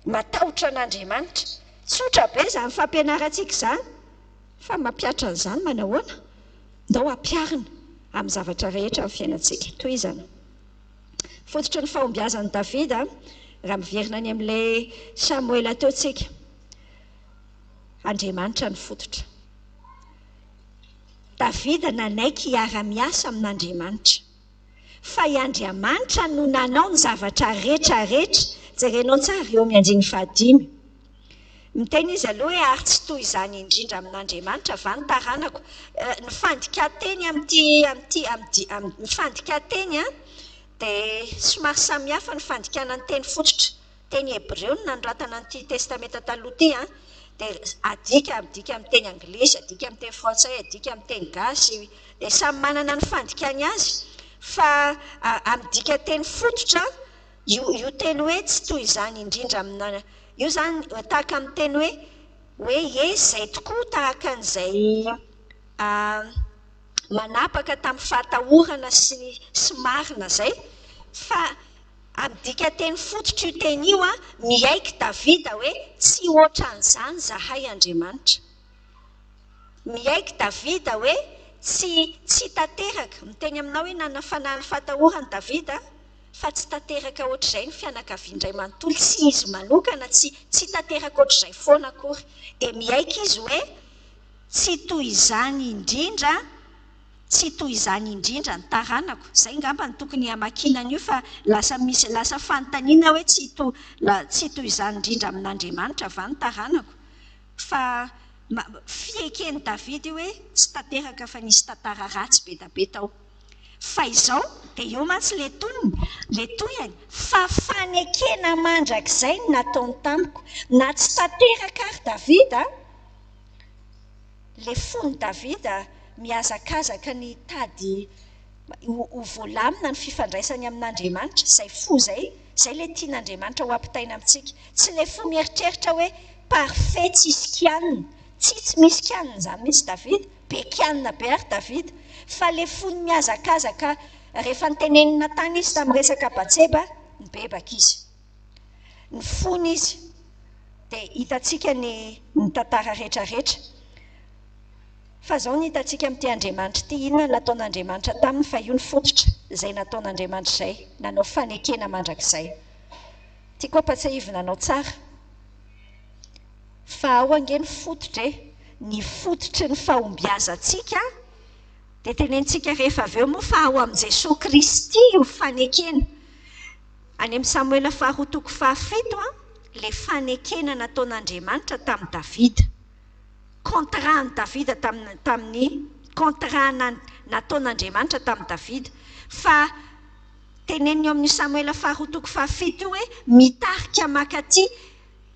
matahotra an'Andriamanitra tsotra be zany fampianarantsika zany fa mampiatra an'izany manahoana ndao ampiarina amin'ny zavatra rehetra amin'ny fiainantsika toy izany fototry ny fahombiazan'i Davida raha miverina any amin'ilay Samuela teotsika Andriamanitra ny fototra Davida nanaiky hiara-miasa amin'Andriamanitra fa i Andriamanitra no nanao ny zavatra rehetra jerenao tsara eo amin'ny 5 miteny izy aloha hoe ary tsy toy izany indrindra amin'Andriamanitra va ny taranako ny fandikateny ny fandikateny dia somary samihafa ny fandikana ny teny fototra teny Hebreo no nanoratana an'ity testamenta taloha ity dia adika amin'ny teny anglisy adika amin'ny teny frantsay adika amin'ny teny gasy dia samy manana ny fandikany azy fa amin'ny dika teny fototra io teny hoe tsy toy izany indrindra amina io zany tahaka amin'ny teny hoe izay tokoa tahaka an'izay manapaka tamin'ny fahatahorana sy marina zay fa amin'ny dika teny fototra io teny io miaiky Davida hoe tsy ohatran'izany zahay Andriamanitra miaiky Davida hoe tsy tanteraka miteny aminao hoe nanafanahy ny fahatahorany Davida fa tsy tanteraka ohatr'izay ny fianakavian-dray manontolo tsy izy manokana tsy tanteraka ohatr'izay foana akory dia miaiky izy hoe tsy toy izany indrindra ny taranako zay ngamba ny tokony hamakinana io fa lasa fanontaniana hoe tsy toy izany indrindra amin'Andriamanitra va ny taranako fa fiekeny Davida io hoe tsy tanteraka fa nisy tantara ratsy be da be tao fa izao dia eo mantsy le toyany fa fanekena mandrakizay no nataony tamiko na tsy tanteraka ary Davida le fony Davida mihazakazaka ny tady ho voalamina ny fifandraisany amin'Andriamanitra izay fo zay le tian'Andriamanitra ho ampitaina amintsika tsy le fo mieritreritra hoe parfait tsisy kianina tsy misy kianina zany mihitsy Davida be kianina be ary Davida fa le fony mihazakazaka rehefa nitenenina tany izy tamin'ny resaka Batseba nibebaka izy ny fony izy dia hitantsika ny tantara rehetrarehetra fa zao ny hitantsika amin'ity Andriamanitra ity inona nataon'Andriamanitra taminy fa io ny fototra izay nataon'Andriamanitra izay nanao fanekena mandrakizay tiako ampatsahivina anao tsara fa ao ange ny fototra ny fototry ny fahombiazantsika dia tenentsika rehefa avy eo moa fa ao amin'ny Jesosy Kristy io fanekena any amin'ny Samuela 2:7 le fanekena nataon'Andriamanitra tamin'ny Davida contrat Davida tamin'ny contrat nataon'Andriamanitra tamin'ny Davida fa teneniny eo amin'ny Samuela 2:7 io hoe mitarika makaty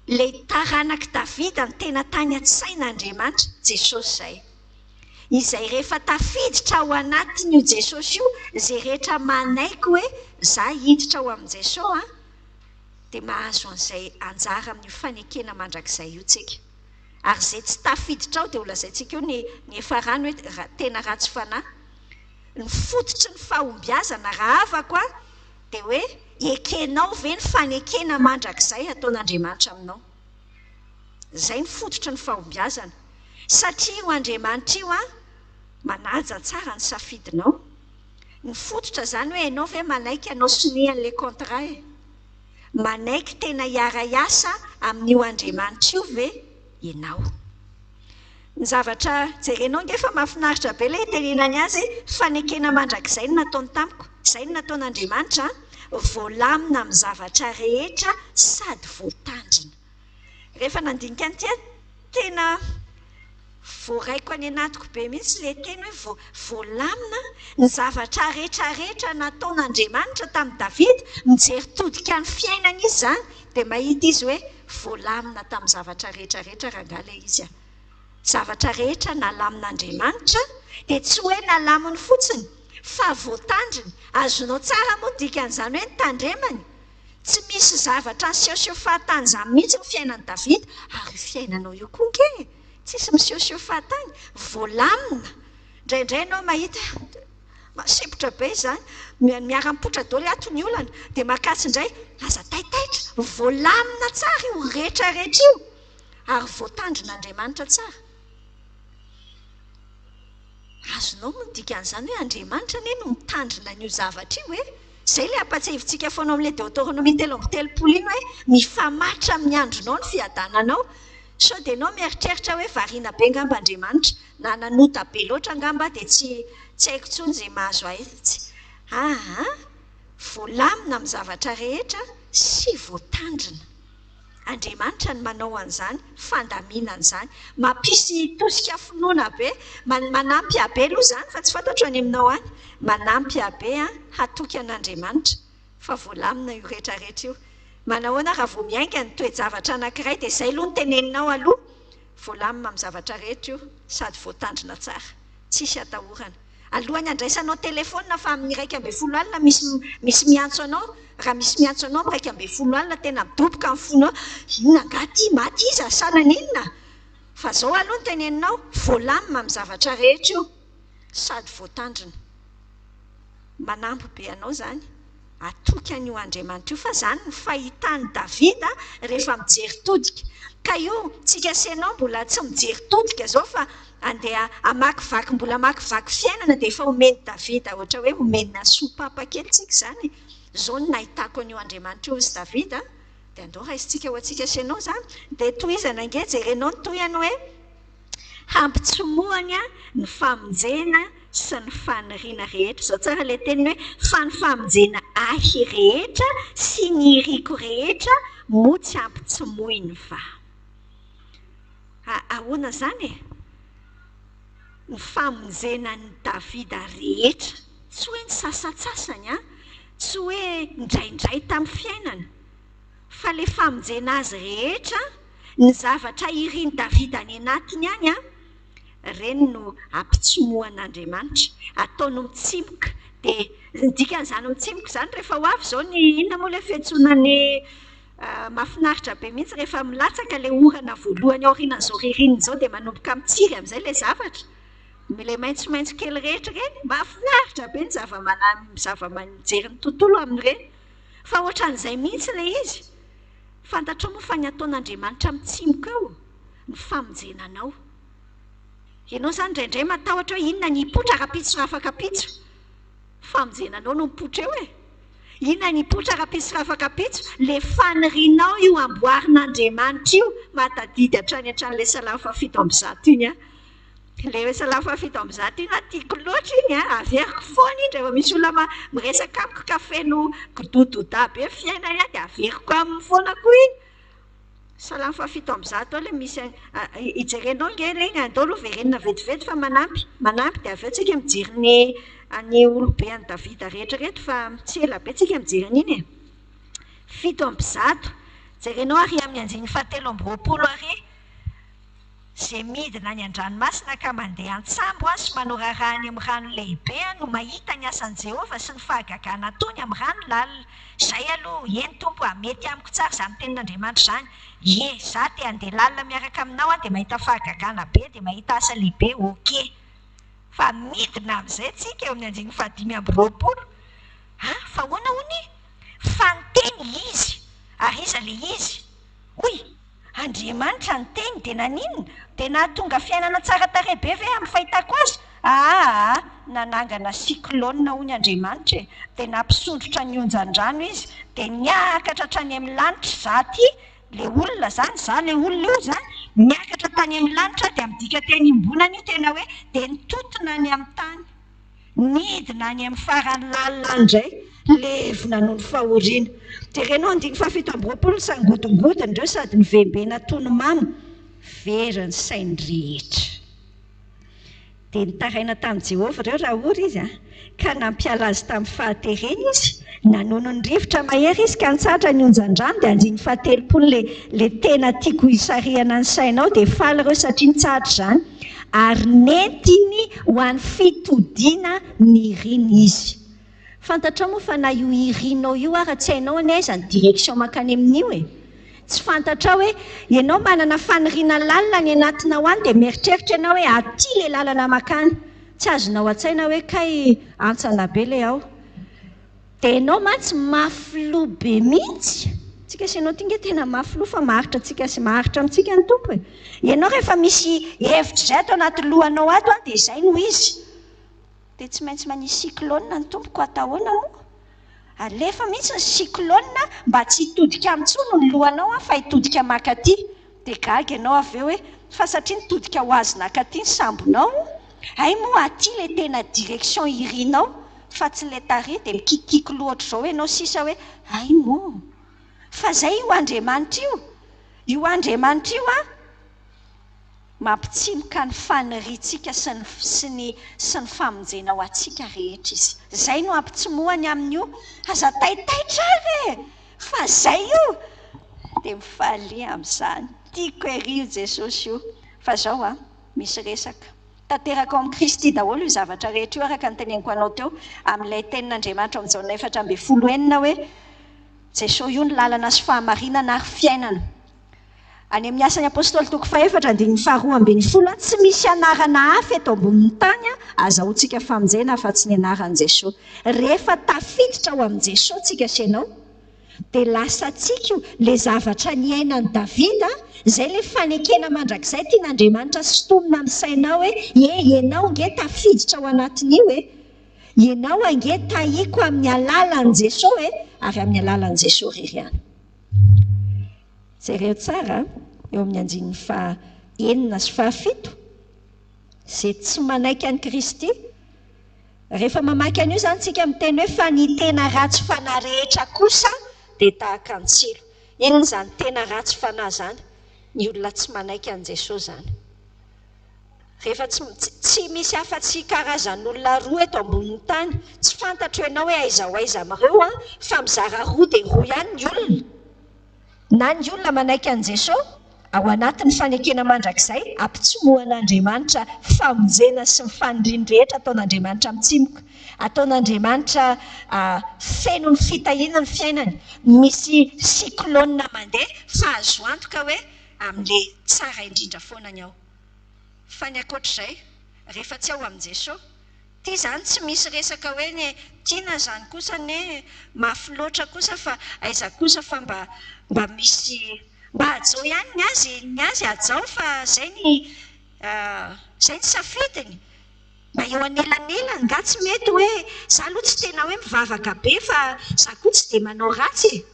le taranaka Davida ny tena tany an-tsain'Andriamanitra Jesosy izay rehefa tafiditra ao anatiny io Jesosy io izay rehetra manaiky hoe za hiditra ao amin'ny Jesosy dia mahazo an'izay anjara amin'ny fanekena mandrakizay io tsika ary izay tsy tafiditra ao dia ho lazaintsika io ny efa rano hoe tena ratsy fanahy ny fototry ny fahombiazana raha avako dia hoe ekenao ve ny fanekena mandrakizay ataon'Andriamanitra aminao izay ny fototry ny fahombiazana satria io Andriamanitra io manaja tsara ny safidinao ny fototra zany hoe ianao ve manaiky anao sinihan'ilay contrat manaiky tena hiara-iasa amin'io Andriamanitra io ve ianao ny zavatra jerenao ngefa mahafinaritra be ilay tenenany azy fanekena mandrakizay no nataony tamiko izay no nataon'Andriamanitra voalamina amin'ny zavatra rehetra sady voatandrina rehefa nandinika an'ity tena voaraiko any anatiko be mihitsy le teny hoe voalamina ny zavatra rehetrarehetra nataon'Andriamanitra tamin'ny Davida mijery todika ny fiainana izy zany dia mahita izy hoe voalamina tamin'ny zavatra rehetrarehetra rangala izy zavatra rehetra nalamin'Andriamanitra dia tsy hoe nalaminy fotsiny fa voatandriny azonao tsara moa dikan'izany hoe nitandremany tsy misy zavatra nisiosio fahatany izany mihitsy ny fiainan'i Davida ary fiainanao io koa nge tsisy misiosio fahatany voalamina indraindray ianao mahita masepotra be izany miara-mipotra daholo atony olana dia makasy indray aza taitaitra voalamina tsara io rehetrarehetra io ary voatandrin'Andriamanitra tsara azonao midika an'izany hoe Andriamanitra anie no mitandrina an'io zavatra io hoe zay le ampatsiavintsika foana amin'ilay Deutéronome 3:30 iny hoe mifamatra amin'ny andronao ny fiadananao. So dia ianao mieritreritra hoe variana be angamba Andriamanitra na nanota be loatra angamba dia tsy haiko intsony izay mahazo ahy. Voalamina amin'ny zavatra rehetra sy voatandrina. Andriamanitra ny manao an'izany, fandaminan'izany, mampisy tosika finoana be, manampy abe aloha izany fa tsy fantatro any aminao any, manampy abe hatoky an'Andriamanitra fa voalamina io rehetrarehetra io. Manahoana raha vao miainga ny toe-javatra anankiray dia izay aloha no teneninao aloha, voalamina amin'ny zavatra rehetra io sady voatandrina tsara, tsisy atahorana. Alohany andraisanao telefona fa amin'ny 1:30 alina misy miantso anao, raha misy miantso anao amin'ny 1:30 alina tena midoboka amin'ny fonao, inona angaty maty izy sanana inona? Fa izao aloha no teneninao, voalamina amin'ny zavatra rehetra io sady voatandrina. Manampy be anao izany, atoky an'io Andriamanitra io, fa izany ny fahitany Davida rehefa mijery todika. Ka io tsika sy ianao mbola tsy mijery todika izao fa andeha mbola amakivaky fiainana dia efa omeny Davida, ohatra hoe omena sopapa kely tsika izany. Izao no nahitako an'io Andriamanitra io izy Davida, dia andao raisitsika ho antsika sy ianao izany, dia tohizana ange jerenao ny tohany hoe hampitsomohany ny famonjena sy ny faniriana rehetra. Izao tsara ilay teniny hoe fa ny famonjena ahy rehetra sy ny iriko rehetra mo tsy hampitsomohiny va. Ahoana izany e? Ny famonjena ny Davida rehetra, tsy hoe ny sasatsasany tsy hoe indraindray tamin'ny fiainana, fa ilay famonjena azy rehetra, ny zavatra iriany Davida any anatiny any ireny no ampitsomohan'Andriamanitra, ataony mitsimoka. Dia ny dikan'izany mitsimoka izany rehefa ho avy izao ny inona moa ilay fiantsonany mahafinaritra be mihitsy rehefa milatsaka ilay orana voalohany aorianan'izao ririnina izao dia manomboka mitsiry amin'izay ilay zavatra. Ilay maitsomaitso kely rehetra ireny, mahafinaritra be ny zava-manijery ny tontolo amin'ireny. Fa ohatran'izay mihitsy ilay izy. Fantatrao moa fa ny ataon'Andriamanitra mitsimoka ao, ny famonjenanao. Ianao izany indraindray matahotra hoe inona ny hipotra rapitso raha afaka pitso. Famonjenanao no mipotra eo e. Inona ny hipotra rapitso raha afaka pitso? Ilay fanirianao io amboarin'Andriamanitra io mahatadidy hatrany hatrany Salamo 7:1 iny Ilay Salamo 7:1 iny tiako loatra iny averiko foana iny rehefa misy olona miresaka amiko kafe no kidododa be fiainany dia averiko amin'ny foana koa iny. Salamo 7:1 ilay misy ijerenao nge andao aloha verenina vetivety fa manampy dia avy eo tsika mijery ny olobe any Davida rehetrarehetra fa tsy ela be tsika mijery an'iny e. 7:1 jerenao ary amin'ny 7:20 ary izay midina ny an-dranomasina ka mandeha an-tsambo sy manao rarahany amin'ny rano lehibe no mahita ny asan'i Jehovah sy ny fahagagana ataony amin'ny rano lalina. Izay aloha eny tompo mety amiko tsara izany tenin'Andriamanitra izany. Za te handeha lalina miaraka aminao dia mahita fahagagana be dia mahita asa lehibe, ok. Fa midina amin'izay tsika eo amin'ny 5:20. Fa hoana hony? Fanteny izy, ary iza ilay izy? Hoy, Andriamanitra ny teny dia naninona? Dia nahatonga fiainana tsara tarehy be ve amin'ny fahitako azy? Nanangana siklôna hoy ny Andriamanitra e. Dia nampisondrotra ny onjan-drano izy, dia niakatra hatrany amin'ny lanitra. Za ty, ilay olona izany, za ilay olona io izany, niakatra tany amin'ny lanitra dia midika teny imbonany io tena hoe dia nitotona ny amin'ny tany. Nidina ny amin'ny farany lalina indray, levona noho ny fahoriana. Jerenao 7:20 sangodingodina ireo sady nivembena tony mamy, very ny sainy rehetra. Dia nitaraina tamin'i Jehovah ireo raha ory izy ka nampiala azy tamin'ny fahatereny izy, nanono ny rivotra mahery izy ka nitsatra ny onjan-drano dia 7:30 ilay tena tiako hisarihana ny sainao dia faly ireo satria nitsatra izany. Ary nentiny ho an'ny fitodiana ny iriny izy. Fantatrao moa fa na io irinao io raha tsy hainao anaiza ny direction makany amin'io e. Tsy fantatrao hoe ianao manana faniriana lalina ny anatinao any dia mieritreritra ianao hoe aty ilay lalana makany. Tsy azonao an-tsaina hoe kay antsana be ilay ao. Dia ianao mantsy mafilo be mihitsy. Tsika sy ianao tinga tena mafilo fa maharitra tsika sy maharitra amintsika ny tompo e. Ianao rehefa misy hevitra izay ato anaty lohanao ato dia izay no izy. dia tsy maintsy manisy cyclone ny tompoko atahoana moa. Alefa mihitsy ny cyclone mba tsy hitodika amintsony ny lohanao fa hitodika makaty. Dia gaga ianao avy eo hoe fa satria nitodika ho azona akaty ny sambonao, ay moa aty le tena direction irianao fa tsy le tary dia mikikiky loatra izao ianao sisa hoe ay moa. Fa izay io Andriamanitra io Andriamanitra io mampitsimoka ny faniriantsika sy ny famonjena ho antsika rehetra izy. Izay no ampitsimoany amin'io. Aza taitaitra ary fa izay io dia mifalia amin'izany. Tiako ery io Jesosy io. Fa izao misy resaka. Tanteraka ao amin'ny Kristy daholo io zavatra rehetra io araka ny teneniko anao teo amin'ilay tenin'Andriamanitra amin'ny jaona 4:4 hoe Jesosy io ny lalana sy fahamarinana ary fiainana. Any amin'ny asan'ny apôstôly toko 4:2-10 tsy misy anarana hafa eto ambonin'ny tany azahoantsika famonjena fa tsy ny anaran'i Jesosy. Rehefa tafiditra ao amin'i Jesosy tsika sy ianao dia lasa tsika le zavatra niainan'i Davida, izay le fanekena mandrakizay tian'Andriamanitra sotomina amin'ny sainao hoe ianao nge tafiditra ao anatin'io ianao ange tahiko amin'ny alalan'i Jesosy ary amin'ny alalan'i Jesosy ririana. Jereo tsara eo amin'ny 9 sy 7 izay tsy manaiky an'i Kristy. Rehefa mamaky an'io zany tsika miteny hoe fa ny tena ratsy fanahy rehetra kosa dia tahaka ny tsilo. Inona zany tena ratsy fanahy zany? Ny olona tsy manaiky an'i Jesosy zany. Rehefa tsy misy afa-tsy karazan'olona roa eto ambonin'ny tany, tsy fantatro ianao hoe aiza ho aiza amin'ireo fa mizara roa dia roa ihany ny olona. Na ny olona manaiky an'i Jesosy ao anatin'ny fanekena mandrakizay ampitsimoan'Andriamanitra famonjena sy ny faniriany rehetra ataon'Andriamanitra mitsimoka, ataon'Andriamanitra feno ny fitahiana ny fiainany. Misy cyclone mandeha fa azo antoka hoe amin'ilay tsara indrindra foana ny ao. Fa ny ankoatr'izay rehefa tsy ao amin'i Jesosy, ity zany tsy misy resaka hoe ny tiana zany kosa ny mafy loatra kosa fa aiza kosa fa mba misy mba hajao ihany ny azy hajao fa izay ny safidiny. Mba eo anelanelany nga tsy mety hoe za aloha tsy tena hoe mivavaka be fa za koa tsy dia manao ratsy.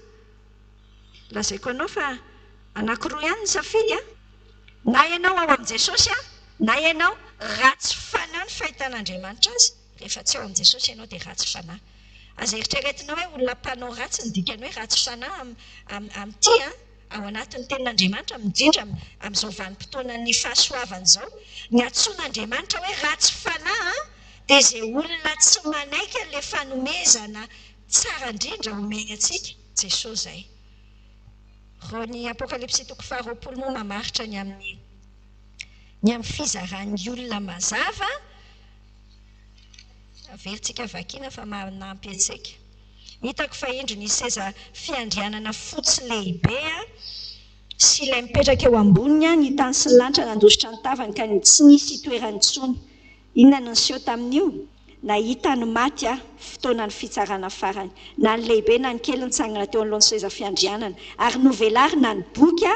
Lazaiko anao fa anankiroa ihany ny safidy na ianao ao amin'i Jesosy na ianao ratsy fanahy ny fahitan'Andriamanitra azy. Rehefa tsy ao amin'i Jesosy ianao dia ratsy fanahy. Aza eritreretinao hoe olona mpanao ratsy ny dikany hoe ratsy fanahy amin'ity ao anatin'ny tenin'Andriamanitra midindra amin'izao vanim-potoanan'ny fahasoavana izao. Ny antsoin'Andriamanitra hoe ratsy fanahy dia izay olona tsy manaiky an'ilay fanomezana tsara indrindra omeny antsika Jesosy izay. Raha ny Apokalipsy toko 2 moa mamaritra ny amin'ny fizaran'ny olona mazava. Averintsika vakiana fa manampy antsika. Hitako fa indro ny seza fiandrianana fotsy lehibe sy ilay mipetraka eo amboniny ny tany sy ny lanitra nandositra ny tavany ka tsy nisy toerany intsony. Inona no niseho tamin'io? Nahita ny maty fotoanan'ny fitsarana farany. Na ny lehibe na ny kely nitsangana teo anoloan'ny seza fiandrianana ary novelarina ny boky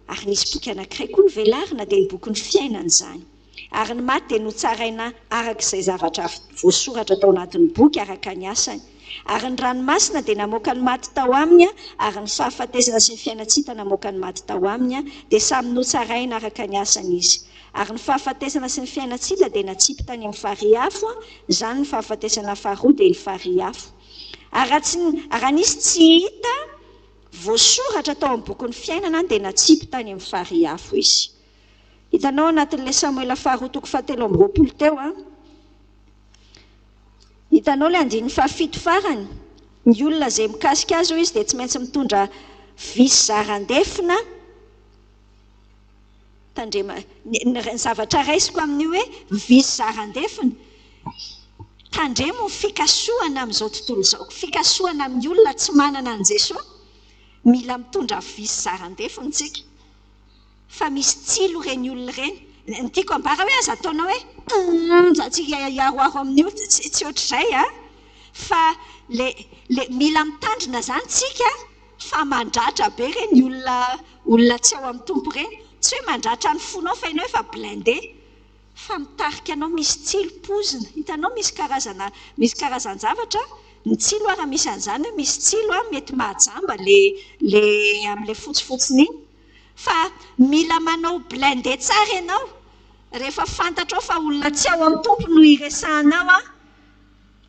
ary nisy boky anankiray koa novelarina dia ny boky ny fiainana izany. Ary ny maty dia notsaraina arak'izay zavatra voasoratra tao anatin'ny boky araka ny asany. Ary ny ranomasina dia namoaka ny maty tao aminy ary ny fahafatesana sy ny fiainatsita namoaka ny maty tao aminy dia samy notsaraina araka ny asany izy. Ary ny fahafatesana sy ny fiainatsita dia natsipy tany amin'ny fariafo, izany ny fahafatesana faharoa dia ny fariafo. Raha nisy tsy hita voasoratra tao amin'ny boky ny fiainana dia natsipy tany amin'ny fariafo izy. Hitanao anatin'ilay Samuela 2:7 teo hitanao ilay andininy fahafito farany. Ny olona izay mikasika azy izy dia tsy maintsy mitondra visy zara-ndefina. Ny zavatra raisiko amin'io hoe visy zara-ndefina. Tandremo ny fikasoana amin'izao tontolo izao. Fikasoana amin'ny olona tsy manana an Jesosy. Mila mitondra visy zara-ndefina tsika. Fa misy tsilo ireny olona ireny. Ny tiako ambara hoe aza ataonao hoe zatsika iaroaro amin'io tsy ohatr'izay fa mila mitandrina zany tsika fa mandratra be ireny olona tsy ao amin'ny tompo ireny. Tsy hoe mandratra ny fonao fa ianao efa blindé. fa mitarika anao misy tsilopozina. Hitanao misy karazan-javatra. Ny tsilo raha misy an'izany hoe misy tsilo mety mahajamba le amin'ilay fotsifotsiny iny. Fa mila manao blindé tsara ianao. Rehefa fantatrao fa olona tsy ao amin'ny tompo no iresahanao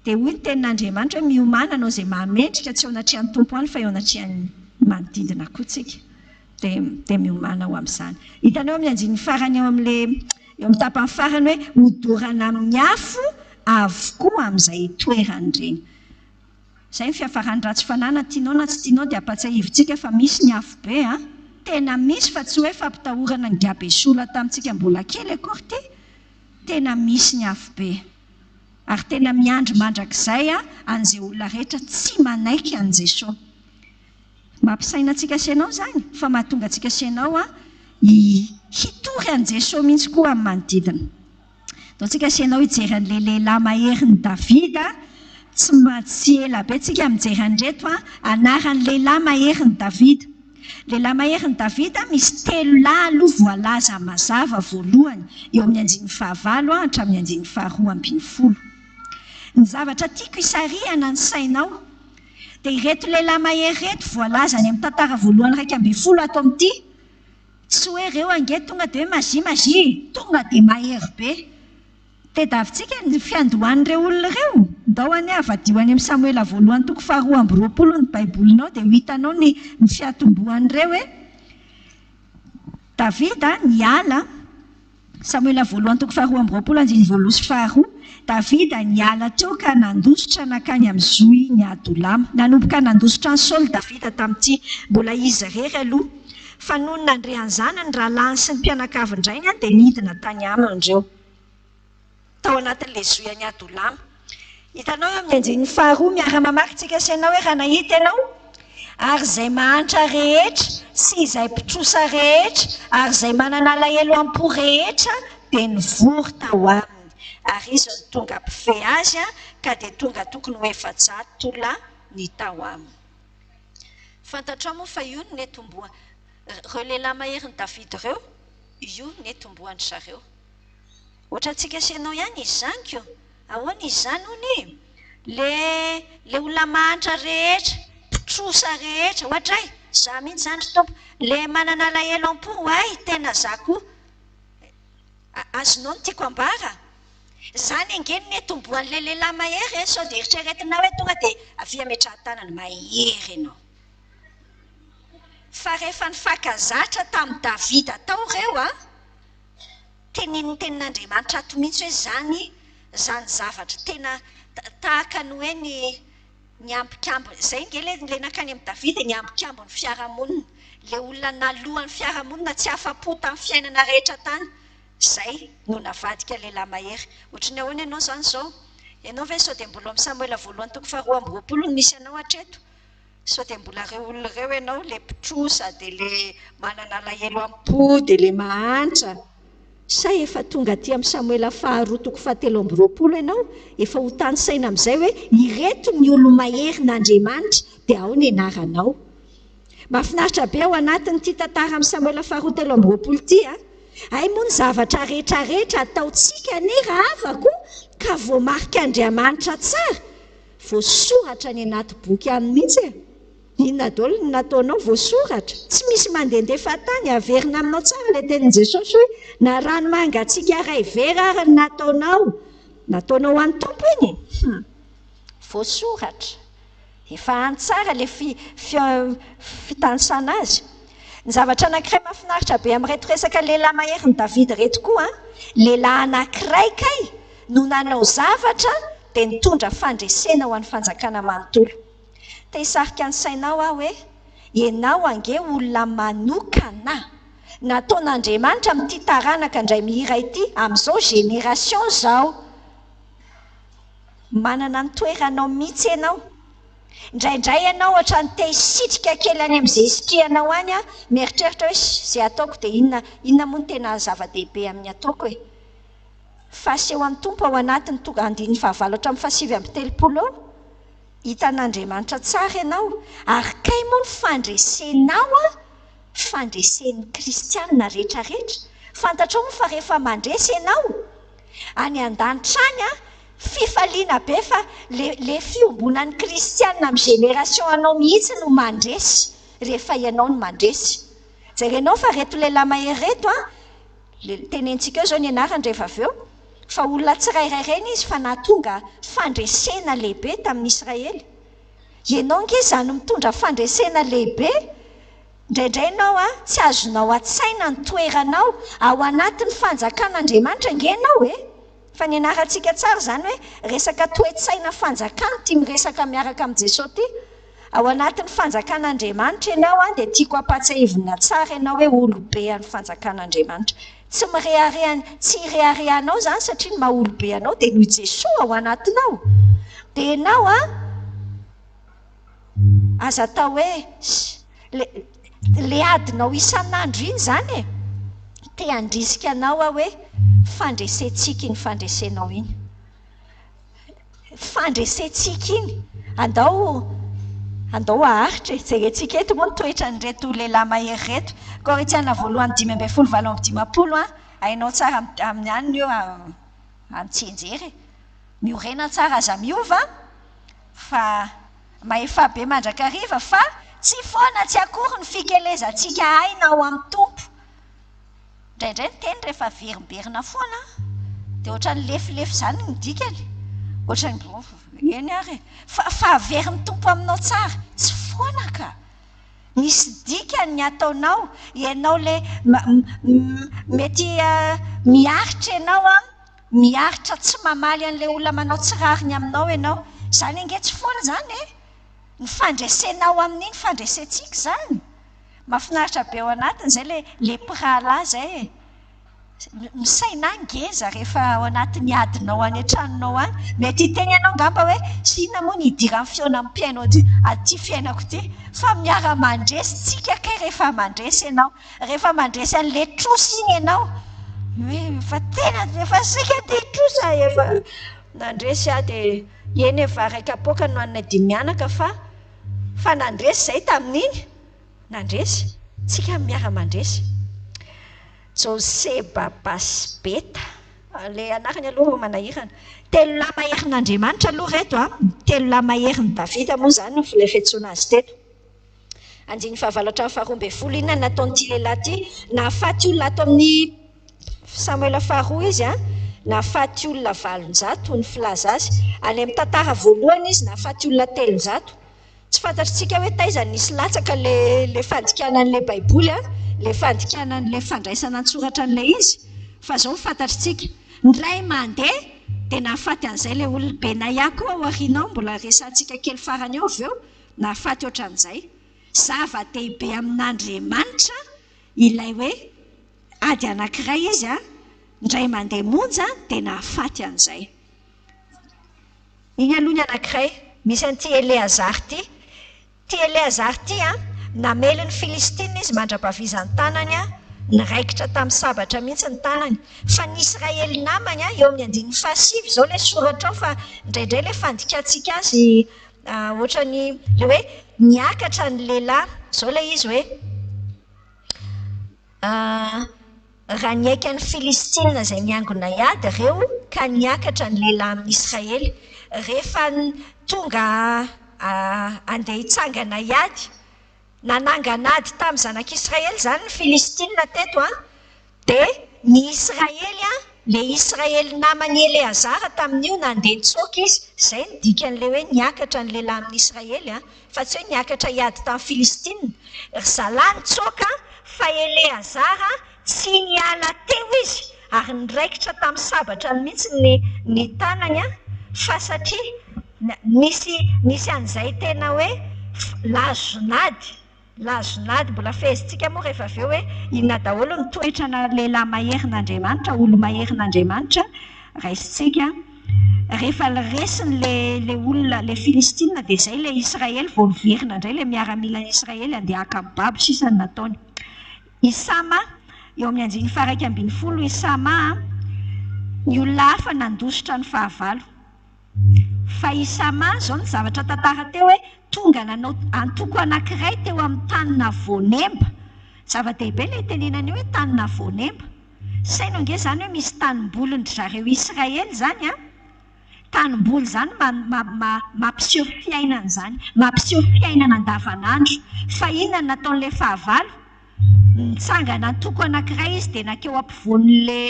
dia hoy ny tenin'Andriamanitra hoe miomana anao izay mahamendrika tsy ao anatrihan'ny tompo any fa eo anatrihan'ny manodidina koa tsika. Dia miomana ao amin'izany. Hitanao amin'ny andinin'ny farany eo amin'ny tapany farany hoe hodorana amin'ny afo avokoa amin'izay toerany ireny. Izay ny fiafarany ratsy fanana tianao na tsy tianao dia ampatsiahivontsika fa misy ny afo be tena misy fa tsy hoe fampitahorana ny gabesola tamintsika mbola kely akory ty. Tena misy ny afo be. Ary tena miandry mandrakizay an'izay olona rehetra tsy manaiky an'i Jesosy. Mampisaina antsika sy ianao izany fa mahatonga antsika sy ianao hitory an'i Jesosy mihitsy koa amin'ny manodidina. Ataontsika sy ianao hijery an'ilay lehilahy maherin'i Davida. Tsy ela be tsika mijery an'ireto anaran'ny lehilahy maherin'i Davida. Lehilahy maherin'i Davida misy 3 lahy aloha voalaza mazava voalohany eo amin'ny andinin'ny 19 hatramin'ny andinin'ny 20. Ny zavatra tiako hisarihana ny sainao dia ireto lehilahy mahery reto voalaza any amin'ny tantara voalohany 12 ato amin'ity. Tsy hoe ireo ange tonga dia hoe mazy tonga dia mahery be. Tediavintsika ny fiandohan'ireo olona ireo. Ndao any avadio any amin'ny Samuela voalohany 2:20 ny baibolinao dia hitanao ny fiatombohan'ireo hoe Davida niala. Samuela voalohany 2:20 Davida niala teo ka nandositra nakany amin'ny Zoy ny Adolama. Nanomboka nandositra ny Saoly Davida tamin'ity mbola izy rery aloha. Fa noho ny nandrehan'izany ny rahalahiny sy ny mpianakavindrainy dia nidina tany aminy ireo tao anatin'ilay Zoy any Adolama. Hitanao amin'ny andinin'ny 2 miara-mamakintsika sy ianao hoe raha nahita ianao ary izay mahantra rehetra sy izay mpitrosa rehetra ary izay manana alahelo am-po rehetra dia nivory tao aminy. Ary izy ny tonga mpife azy ka dia tonga tokony ho 700 olona ny tao aminy. Fantatrao moa fa io ny netomboa ireo lehilahy maherin'i Davida ireo, io netombohan'ny zareo. Ohatra antsika sy ianao ihany izy izany ko. Ahoana izy izany hony? Le olona mahantra rehetra, mpitrosa rehetra, ohatra za mihitsy izany tompo, le manana alahelo am-po tena za koa. Azonao no tiako ambara. Izany ange ny netombohan'ilay lehilahy mahery sao dia eritreretina hoe tonga dia avy ametrahan-tanany mahery ianao. Fa rehefa nifankazatra tamin'i Davida tao ireo tenin'ny tenin'Andriamanitra ato mihitsy hoe zany zavatra tena tahaka ny hoe ny ambikambony. Izay nge le nakany amin'ny Davida ny ambikambony fiarahamonina. Le olona nalohan'ny fiarahamonina tsy afa-po tamin'ny fiainana rehetra tany. Izay no navadika lehilahy mahery. Ohatra ny ahoana ianao izany izao. Ianao ve sao dia mbola amin'ny Samuela voalohany 2:20 misy ianao hatreto. Sao dia mbola ireo olona ireo ianao le mpitrosa dia le manana alahelo am-po dia le mahantra. Sa efa tonga aty amin'ny Samuela 2:17 ianao efa ho tany saina amin'izay hoe ireto ny olo mahery n'Andriamanitra dia ao ny anaranao. Mahafinaritra be ao anatin'ity tantara amin'ny Samuela 2:17 ity ay moa ny zavatra rehetrarehetra ataontsika ny raha avako ka voamarika Andriamanitra tsara voasoratra ny anaty boky any mihitsy. Inona daholo ny nataonao voasoratra? Tsy misy mandehandefa tany averina aminao tsara ilay tenin'i Jesosy hoe na rano mangatsiaka iray vera ary nataonao an'ny tompo iny. Voasoratra. Efa any tsara ilay fitanisana azy. Ny zavatra anankiray mahafinaritra be amin'ireto resaka lehilahy maherin'i Davida reto koa lehilahy anankiray kay no nanao zavatra dia nitondra fandresena ho an'ny fanjakana manontolo. Te hisarika ny sainao hoe ianao ange olona manokana nataon'Andriamanitra amin'ity taranaka indray mihira ity amin'izao génération izao. Manana ny toeranao mihitsy ianao. Indraindray ianao ohatrany te hisitrika kely any amin'izay sitrihanao any mieritreritra hoe izay ataoko dia inona moa no tena zava-dehibe amin'ny ataoko e. Faseho amin'ny tompo ao anatin'ny 19:27 hitan'Andriamanitra tsara ianao ary kay moa ny fandresenao fandresen'ny kristianina rehetrarehetra. Fantatrao moa fa rehefa mandresy ianao any an-danitra any a fifaliana be fa le fiombonan'ny kristianina amin'ny génération anao mihitsy no mandresy rehefa ianao no mandresy zay renao fa reto lehilahy mahery reto a tenentsika eo zao ny anarany rehefa avy eo fa olona tsirairay reny izy fa nahatonga fandresena lehibe tamin'ny Israely. Ianao nge zany mitondra fandresena lehibe indraindray ianao a tsy azonao an-tsaina ny toeranao ao anatin'ny fanjakan'Andriamanitra nge ianao fa ny anarantsika tsara zany hoe resaka toe-tsaina fanjakana tia miresaka miaraka amin'ny Jesosy ty ao anatin'ny fanjakan'Andriamanitra ianao a dia tiako ampatsahivina tsara ianao hoe olobe an'ny fanjakan'Andriamanitra. Tsy ireharehanao zany satria ny maha olobe anao dia noho Jesosy ao anatinao dia ianao a aza atao hoe le adinao isan'andro iny zany te handrisika anao hoe fandresentsika iny fandresenao iny fandresentsika iny andao aharitra zay retsika eto moa nitoetra ny reto lehilahy mahery reto Korinthiana voalohany 5:20 ainao tsara amin'ny aniny eo antsenjery miorena tsara aza miova fa maefa be mandrakariva fa tsy foana tsy akory ny fikelezantsika aina ao amin'ny tompo indraindray ny teny rehefa verimberina foana dia ohatran'ny lefilefy zany ny dikany ohatran'ny eny ary fa averin'ny tompo aminao tsara tsy foana ka misy dikany ny ataonao ianao le mety miaritra ianao a miaritra tsy mamaly an'ilay olona manao tsirariny aminao ianao zany ange tsy foana zany ny fandresenao amin'iny fandresentsika zany mahafinaritra be ao anatiny zay le pirala zay misaina ngeza rehefa ao anatin'ny adinao any an-tranonao any mety hiteny ianao ngamba hoe sina moa ny hidiran'ny fiona amin'ny mpiainao aty fiainako ty fa miara-mandresy tsika kay rehefa mandresy ianao rehefa mandresy an'le trosy iny ianao fa tena efa sika ty trosa efa nandresy a dia eny efa raika poka no anina dimy mianaka fa nandresy zay tamin'iny nandresy tsika miara-mandresy Joseba Basbeta le anarany aloha manahirana telo lahy maherin'Andriamanitra aloha reto telo lahy maherin'ny Davida moa zany le fiantsoana azy teto andiny fahavalatra faharoa folo iny nataon'ity lehilahy ty nahafaty olona ato amin'ny Samuela faharoa izy nahafaty olona 700 ny filaza azy any amin'ny tantara voalohany izy nahafaty olona 300 tsy fantatritsika hoe taiza nisy latsaka le fandikanan'le baiboly le fandikanan'le fandraisana an-tsoratra an'ilay izy fa zao fantatritsika nylay mandeha dia nahafaty an'izay le olona Benaya koa ao aorianao mbola resantsika kely farany eo avy eo nahafaty ohatran'izay zava-dehibe amin'Andriamanitra ilay hoe ady anankiray izy ndray mandeha monja dia nahafaty an'izay iny aloha ny anankiray misy an'ity Eleazar ty Eleazar ty namely ny Filistina izy mandra-pavizan'ny tanany niraikitra tamin'ny sabatra mihitsy ny tanany fa ny Israely namany eo amin'ny 5 zao le soratra ao fa indraindray le fandikatsika azy ohatrany le hoe niakatra ny lehilahy zao le izy hoe raha niaika ny Filistina zay niangona iady ireo ka niakatra ny lehilahy amin'ny Israely rehefa tonga andeha hitsangana iady nanangana ady tamin'ny zanak'Israely zany ny Filistina teto dia ny Israely le Israely namany Eleazara tamin'io nandeha nitsoaka izy zay ny dikan'le hoe niakatra ny lehilahy amin'ny Israely fa tsy hoe niakatra iady tamin'ny Filistina ry zalahy nitsoaka fa Eleazara tsy niala teo izy ary niraikitra tamin'ny sabatra mihitsy ny tanany fa satria nisy an'izay tena hoe lazonady mbola fehezintsika moa rehefa avy eo hoe inona daholo ny toetrana lehilahy maherin'Andriamanitra olo maherin'Andriamanitra raisintsika rehefa resiny le olona le Filistina dia zay le Israely vao miverina indray le miaramilan'ny Israely andeha haka amin'ny babo sisany nataony Isama eo amin'ny 1:12 Isama ny olona hafa nandositra ny fahavalo fa Isama zao ny zavatra tantara teo hoe tonga nanao antoko anankiray teo amin'ny tanina voanemba zava-dehibe le tenenany hoe tanina voanemba saino nge zany hoe misy tanimbolony zareo Israely zany a tanimboly zany mampiseho fiainana zany mampiseho fiainana andavanandro fa inona nataon'ilay fahavalo nitsangana toko anankiray izy dia nakeo ampovoan'le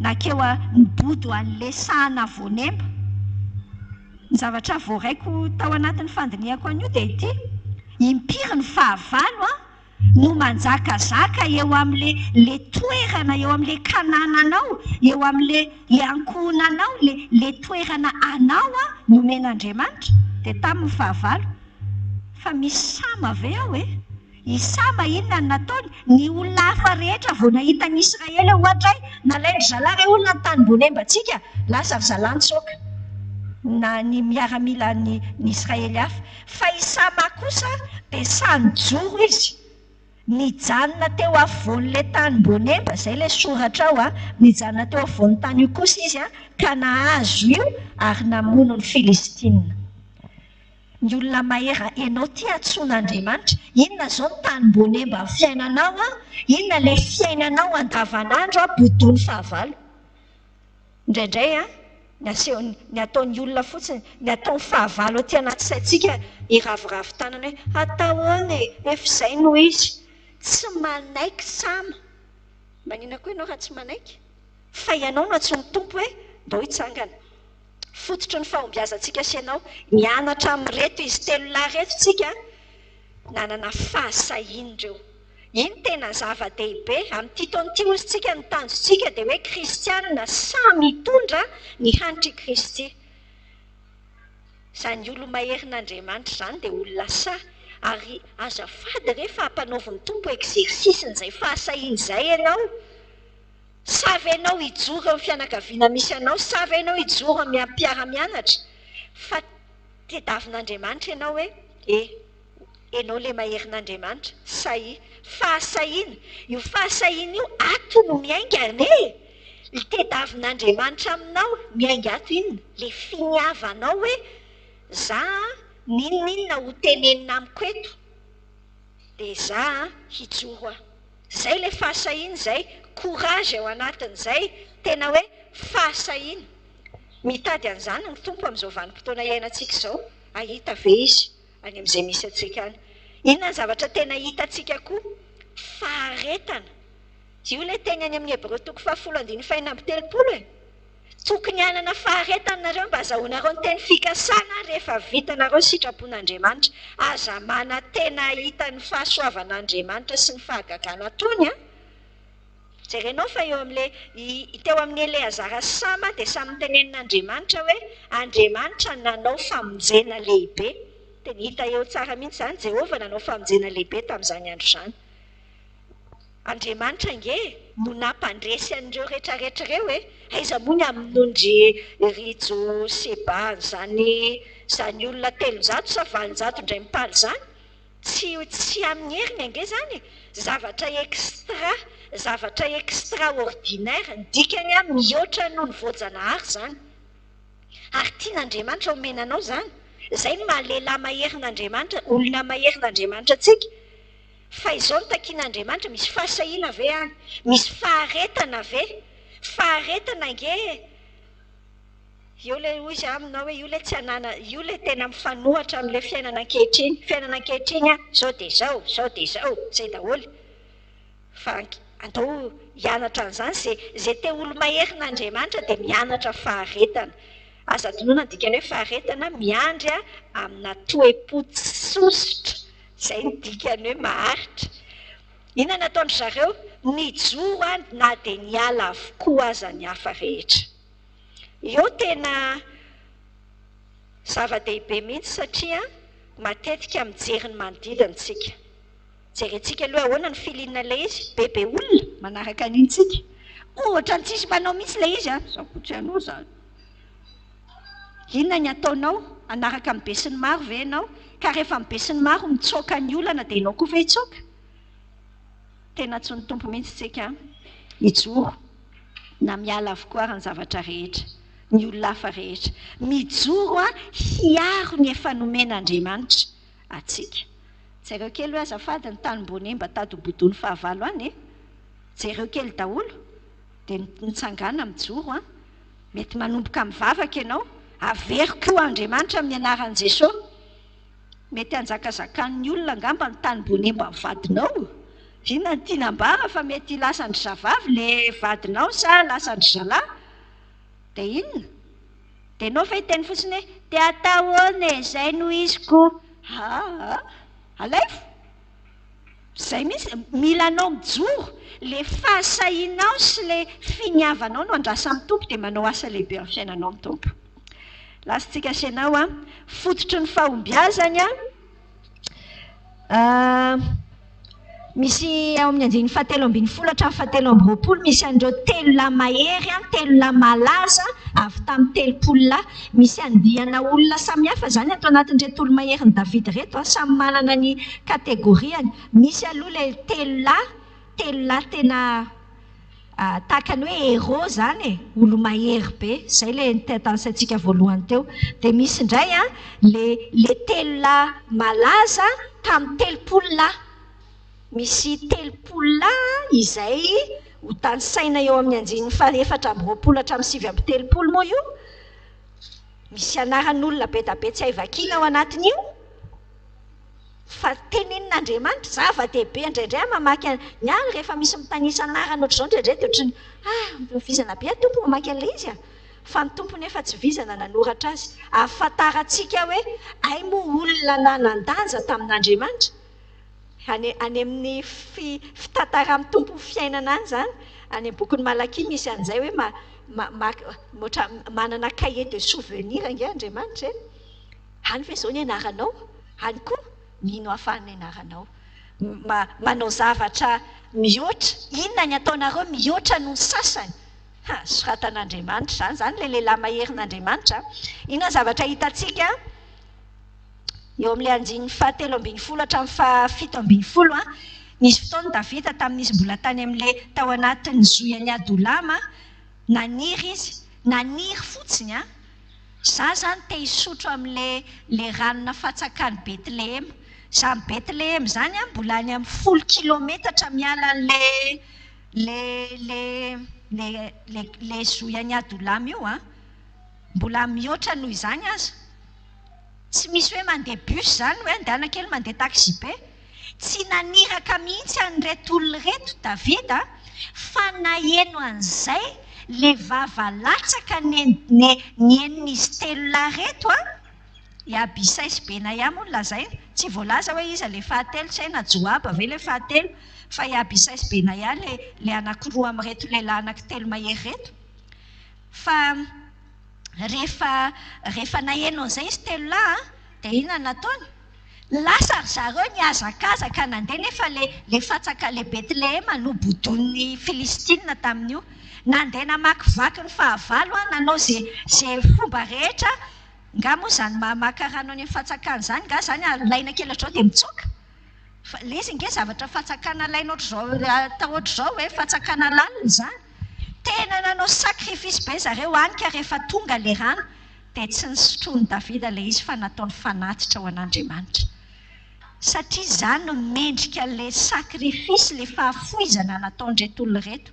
nakeo nibodo an'le sahana voanemba ny zavatra voaraiko tao anatin'ny fandiniako an'io dia ity impiry ny fahavalo a no manjakazaka eo amin'le toerana eo amin'le kanananao eo amin'le ankohonanao le toerana anao a nomen'Andriamanitra dia tamin'ny fahavalo fa misy sama ve ao isama inona ny nataony ny olona hafa rehetra vao nahita ny Israely ohatra nalaindry zalahy olona ny tanimbonembantsika lasa ry zalantsoka na ny miaramila ny Israely hafa fa isama kosa dia sanijoro izy nijanona teo afovoan'ilay tanimbonemba zay ilay soratra ao nijanona teo afovoan'ny tany io kosa izy ka nahazo io ary namono ny Filistina ny olona mahera ianao ty antsoin'Andriamanitra inona zao ny tanimbonemba amin'ny fiainanao inona ilay fiainanao andavanandro bodony fahavalo indraindray ny ataon'ny olona fotsiny ny ataon'ny fahavalo aty anaty saintsika iravoravo tanana hoe atahoany efa izay no izy tsy manaiky sama manina koa ianao raha tsy manaiky fa ianao no antsoin'ny tompo hoe ndao hitsangana fototry ny fahombiazantsika sy ianao mianatra amin'ny reto izy telo lahy reto tsika nanana fahasahian'ireo iny tena zava-dehibe amin'ity taon'ity ozy tsika ny tanjontsika dia hoe kristianina samy mitondra ny hanitry Kristy izany olo maherin'Andriamanitra izany dia olona sa ary azafady rehefa hampanaoviny tompo exercisen'izay fahasahiana izay ianao savy ianao hijoro amin'ny fianakaviana misy anao savy ianao hijoro amin'ny mpiara-mianatra fa tediavin'Andriamanitra ianao hoe ianao ilay maherin'Andriamanitra fahasahiana io fahasahiana io ato no miaingana tediavin'Andriamanitra aminao miainga ato inona le finiavanao hoe za ninona ho tenenina amiko eto dia za hijoro zay le fahasahiana zay courage ao anatin'izay tena hoe fahasahiana mitady an'izany ny tompo amin'izao vanim-potoana iainantsika izao ahita ve izy any amin'izay misy atsika any inona ny zavatra tena hitantsika koa faharetana io ilay teny any amin'ny Hébreu 10:5 tokony hanana faharetanareo mba azahoanareo ny teny fikasana rehefa vitanareo sitrapon'Andriamanitra aza mana tena hita ny fahasoavan'Andriamanitra sy ny fahagagana tony jerenao fa eo amin'le teo amin'ny Eleazara sama dia samy tenenin'Andriamanitra hoe Andriamanitra nanao famonjena lehibe dia hita eo tsara mihitsy izany Jehova nanao famonjena lehibe tamin'izany andro izany Andriamanitra nge no nampandresy an'ireo rehetrarehetrareo aiza moa ny amin'ondry rijo seba zany olona 300 sa 400 indray mipaly zany tsy amin'ny heriny ange zany zavatra extraordinaire ndikany mihoatra noho ny voajanahary zany ary tian'Andriamanitra omenanao zany zay no mahalehilahy maherin'Andriamanitra olona maherin'Andriamanitra tsika fa izao no takian'Andriamanitra misy fahasahiana ve any misy faharetana ve faharetana nge io le izy aminao hoe io le tsy anana io le tena mifanohatra amin'le fiainana ankehitriny zao dia zao zay daholo fa andao hianatra an'izany zay te olo maherin'Andriamanitra dia mianatra faharetana aza tonoana dikany hoe faharetana miandry amina toe-po tsosotra zay ny dikany hoe maharitra inona nataonry zareo nijoro na dia niala avokoa aza ny hafa rehetra eo tena zava-dehibe mihitsy satria matetika mijery ny manodidintsika jerentsika aloha ahoana ny filinana ilay izy bebe olona manaraka anintsika ohatra ny tsisy manao mihitsy ilay izy zakotsy anao zany inona ny ataonao anaraka mibe sy ny maro ve ianao ka rehefa mibe sy ny maro mitsoaka ny olana dia ianao koa fa hitsoaka tena tsy ny tompo mihitsy tsika hijoro na miala avokoa ary ny zavatra rehetra ny olona hafa rehetra mijoro hiaro ny efa nomen'Andriamanitra atsika jereo kely hoe azafady ny tanimbonemba tady ho bodony fahavalo any jereo kely daholo dia nitsangana mijoro mety manomboka mivavaka ianao averiko Andriamanitra amin'ny anaran'i Jesosy mety anjakazakany olona angamba ny tany bonemba ny vadinao inona ny tianambara fa mety lasandry zavavy le vadinao sa lasandry zalahy dia inona dia anao fa hiteny fotsiny hoe dia atao ahoana izay no izy ko alaifo zay misy mila anao mijoro le fahasahinao sy le finiavanao no andrasa amin'ny tompo dia manao asa lehibe amin'ny fiainanao amin'ny tompo. Lasantsika senao fototry ny fahombiazany misy ao amin'ny andiny 7:20 hatramin'ny 7:20 misy andreo 3 lahy mahery 3 lahy malaza avy tamin'ny 3 lahy misy andihana olona samihafa zany atao anatin'ireto olo mahery ny David reto samy manana ny kategoriany. Misy aloha le 3 lahy tena tahaka ny hoe héros zany olo mahery be zay le nitatansaitsika voalohany teo. Dia misy indray le 3 lahy malaza tamin'ny 3 lahy misy 3 lahy izay ho tanisaina eo amin'ny andiny 4:20 hatramin'ny 9:30 moa io misy anaran'olona be da be tsy hay vakiana ao anatin'io fa tenenin'Andriamanitra zava-dehibe indraindray mamaky ny any rehefa misy mitanisa anarana ohatr'izao indraindray dia ohatrany vizana be tompo mamaky an'ilay izy fa ny tompo nefa tsy vizana nanoratra azy ahafantarantsika hoe ay moa olona nanan-danja tamin'Andriamanitra any amin'ny fitantara amin'ny tompo fiainana any zany any amin'ny bokin'ny Malakia misy an'izay hoe manana cahier de souvenir ange Andriamanitra any ve zao ny anaranao any koa mino ahafahany anaranao manao zavatra mihoatra inona ny ataonareo mihoatra no sasany soratan'Andriamanitra zany le lehilahy maherin'Andriamanitra. Inona zavatra hitantsika eo amin'ilay andiny 7:20 hatramin'ny 7:70 nisy fotoana Davida tamin'izy mbola tany amin'ilay tao anatin'ny zoyany Adolama naniry izy naniry fotsiny za zany te hisotro amin'le ranona fatsakany Betlehem za Betlehem zany mbola any amin'ny 10 kilometatra miala le zoyany Adolama io mbola mihoatra noho izany aza tsy misy hoe mandeha bus zany hoe andehana kely mandeha taxi be tsy naniraka mihitsy an'ireto olona reto Davida fa naheno an'izay le vavalatsaka nienin'izy 3 lahy reto i Abisay sy Benaya moa lazay tsy voalaza hoe iza le fahatelo tsy hay na Joab ave le fahatelo fa i Abisay sy Benaya le anankiroa amin'ireto lehilahy anankitelo mahery reto fa rehefa naheno an'izay izy 3 lahy dia inona nataony lasa ry zareo niazakazaka nandeha nefa le fatsaka le Betlehem nobodon'ny Filistina tamin'io nandeha namakivaky ny fahavalo nanao zay fomba rehetra nga moa zany mamaka rano any amin'ny fatsakana zany nga zany alaina kely ohatr'izao dia mitsoka le izy nge zavatra fatsakana alaina atao ohatr'izao hoe fatsakana lalina zany tena nanao sakrifisy be zareo anika rehefa tonga le rano dia tsy nisotroany Davida le izy fa nataony fanatitra ho an'Andriamanitra satria zany no mendrika le sakrifisy le fahafoizana nataon'ireto olona reto.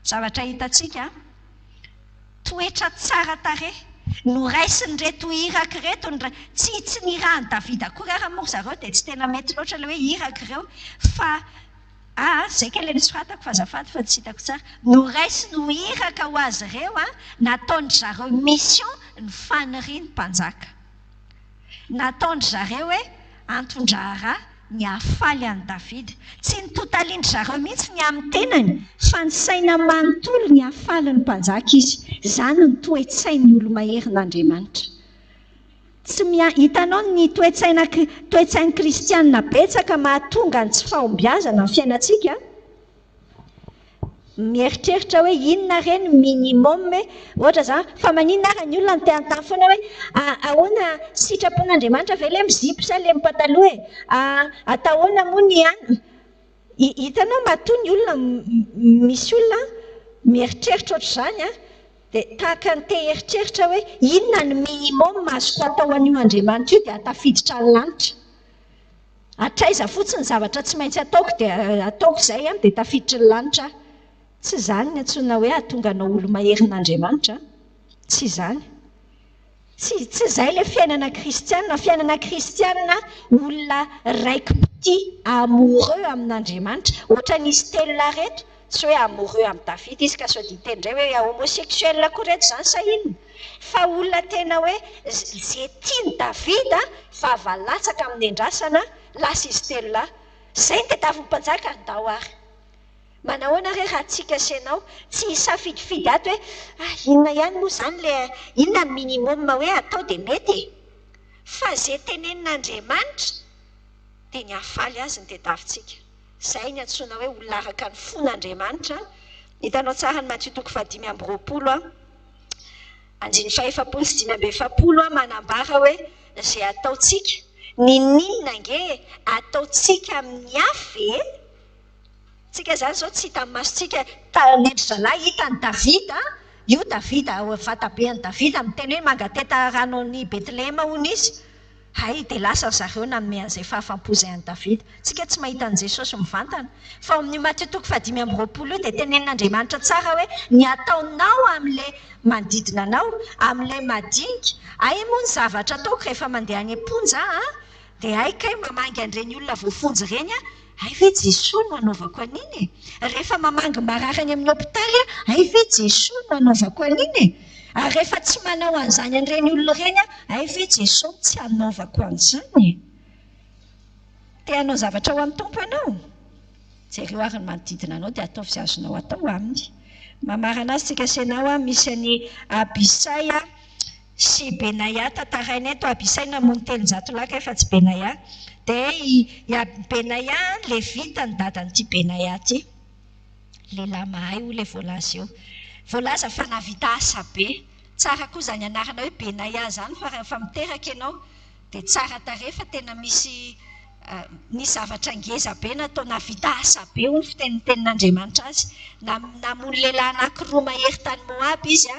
Zavatra hitantsika toetra tsara tarehy noraisin'ireto iraka reto tsy nirahany Davida akory raha moa zareo dia tsy tena mety loatra le hoe iraka ireo fa zay kely nisoratako fa azafady fa tsy hitako tsara noraisy no iraka ho azy ireo nataondry zareo mission ny faniriany mpanjaka nataondry zareo hoe antondraharaha ny afaly an'i Davida tsy nitotalindry zareo mihitsy ny amin'ny tenany fa ny saina manontolo ny afaly ny mpanjaka izy zany ny toe-tsain'ny olo maherin'Andriamanitra tsy hitanao ny toe-tsain'ny kristianina betsaka mahatonga ny tsy fahombiazana amin'ny fiainantsika mieritreritra hoe inona reny minimum ohatra zany fa maninona ary ny olona niteantany foana hoe ahoana sitrapon'Andriamanitra ve le mizipo sa le mipataloha atahoana moa ny any hitanao matoa ny olona misy olona mieritreritra ohatr'izany dia tahaka ny te eritreritra hoe inona ny minimum azoko atao an'io Andriamanitra io dia atafiditra ny lanitra atraiza fotsiny zavatra tsy maintsy ataoko dia ataoko izay dia tafiditra ny lanitra tsy izany ny antsoina hoe ahatonganao olo maherin'Andriamanitra, tsy izany. Tsy izay ilay fiainana kristianina. Fiainana kristianina olona raiki-pity amoureux amin'Andriamanitra. Ohatra nisy telo lareto, tsy hoe amoureux amin'ny Davida izy ka sao dia tendray hoe homosexuel koa reto izany sa inona. Fa olona tena hoe izay tiany Davida fa avalatsaka amin'ny andrasana lasa izy telo lahy. Izay ny tadiavin'ny mpanjaka ny dao ary. Manahoana re raha tsika sy ianao tsy hisafidifidy ato hoe inona ihany moa izany ilay inona ny minimum hoe atao dia mety e. Fa izay tenenin'Andriamanitra dia ny hafaly azy ny tadiavintsika. Izay ny antsoina hoe olona araka ny fon'Andriamanitra. Hitanao tsara ny Matthieu 5:20, andiny 5:5 manambara hoe izay ataontsika ninona nge ataontsika amin'ny hafa e. Tsika izany izao tsy hita amin'ny masontsika nendry zalahy hitany Davida, io Davida vatabean'i Davida miteny hoe mangateta ranon'ny Betlehema hono izy. Hay dia lasa zareo nanome an'izay fahafam-po izay an'i Davida. Tsika tsy mahita an'i Jesosy mivantana. Fa ao amin'ny Matthieu 5:20 dia tenenin'Andriamanitra tsara hoe ny ataonao amin'ilay manodidina anao, amin'ilay madinika, ay moa ny zavatra ataoko rehefa mandeha any am-ponja dia ay kay mamangy an'ireny olona voafonjy ireny ay ve Jesosy no anaovako an'iny e. Rehefa mamangy marary any amin'ny hôpitaly ay ve Jesosy no anaovako an'iny e. Ary rehefa tsy manao an'izany an'ireny olona ireny ay ve Jesosy tsy anaovako an'izany e. Te hanao zavatra ho amin'ny tompo ianao, jereo ary ny manodidina anao dia ataovy izay azonao atao aminy. Mamarana azy tsika sy ianao misy any Abisay sy Benaia tantarainy eto. Abisay namono 300 lahy kay fa tsy Benaia. Dia Benaia Levita ny dadan'ity Benaia ity. Lehilahy mahay io ilay voalaza eo. Voalaza fa navita asa be. Tsara koa izany anarana hoe Benaia izany fa rehefa miteraka ianao dia tsara tarehy fa tena misy zavatra ngeza be natao navita asa be ho ny fitenitenin'Andriamanitra azy. Namono lehilahy anankiroa mahery tany Moab izy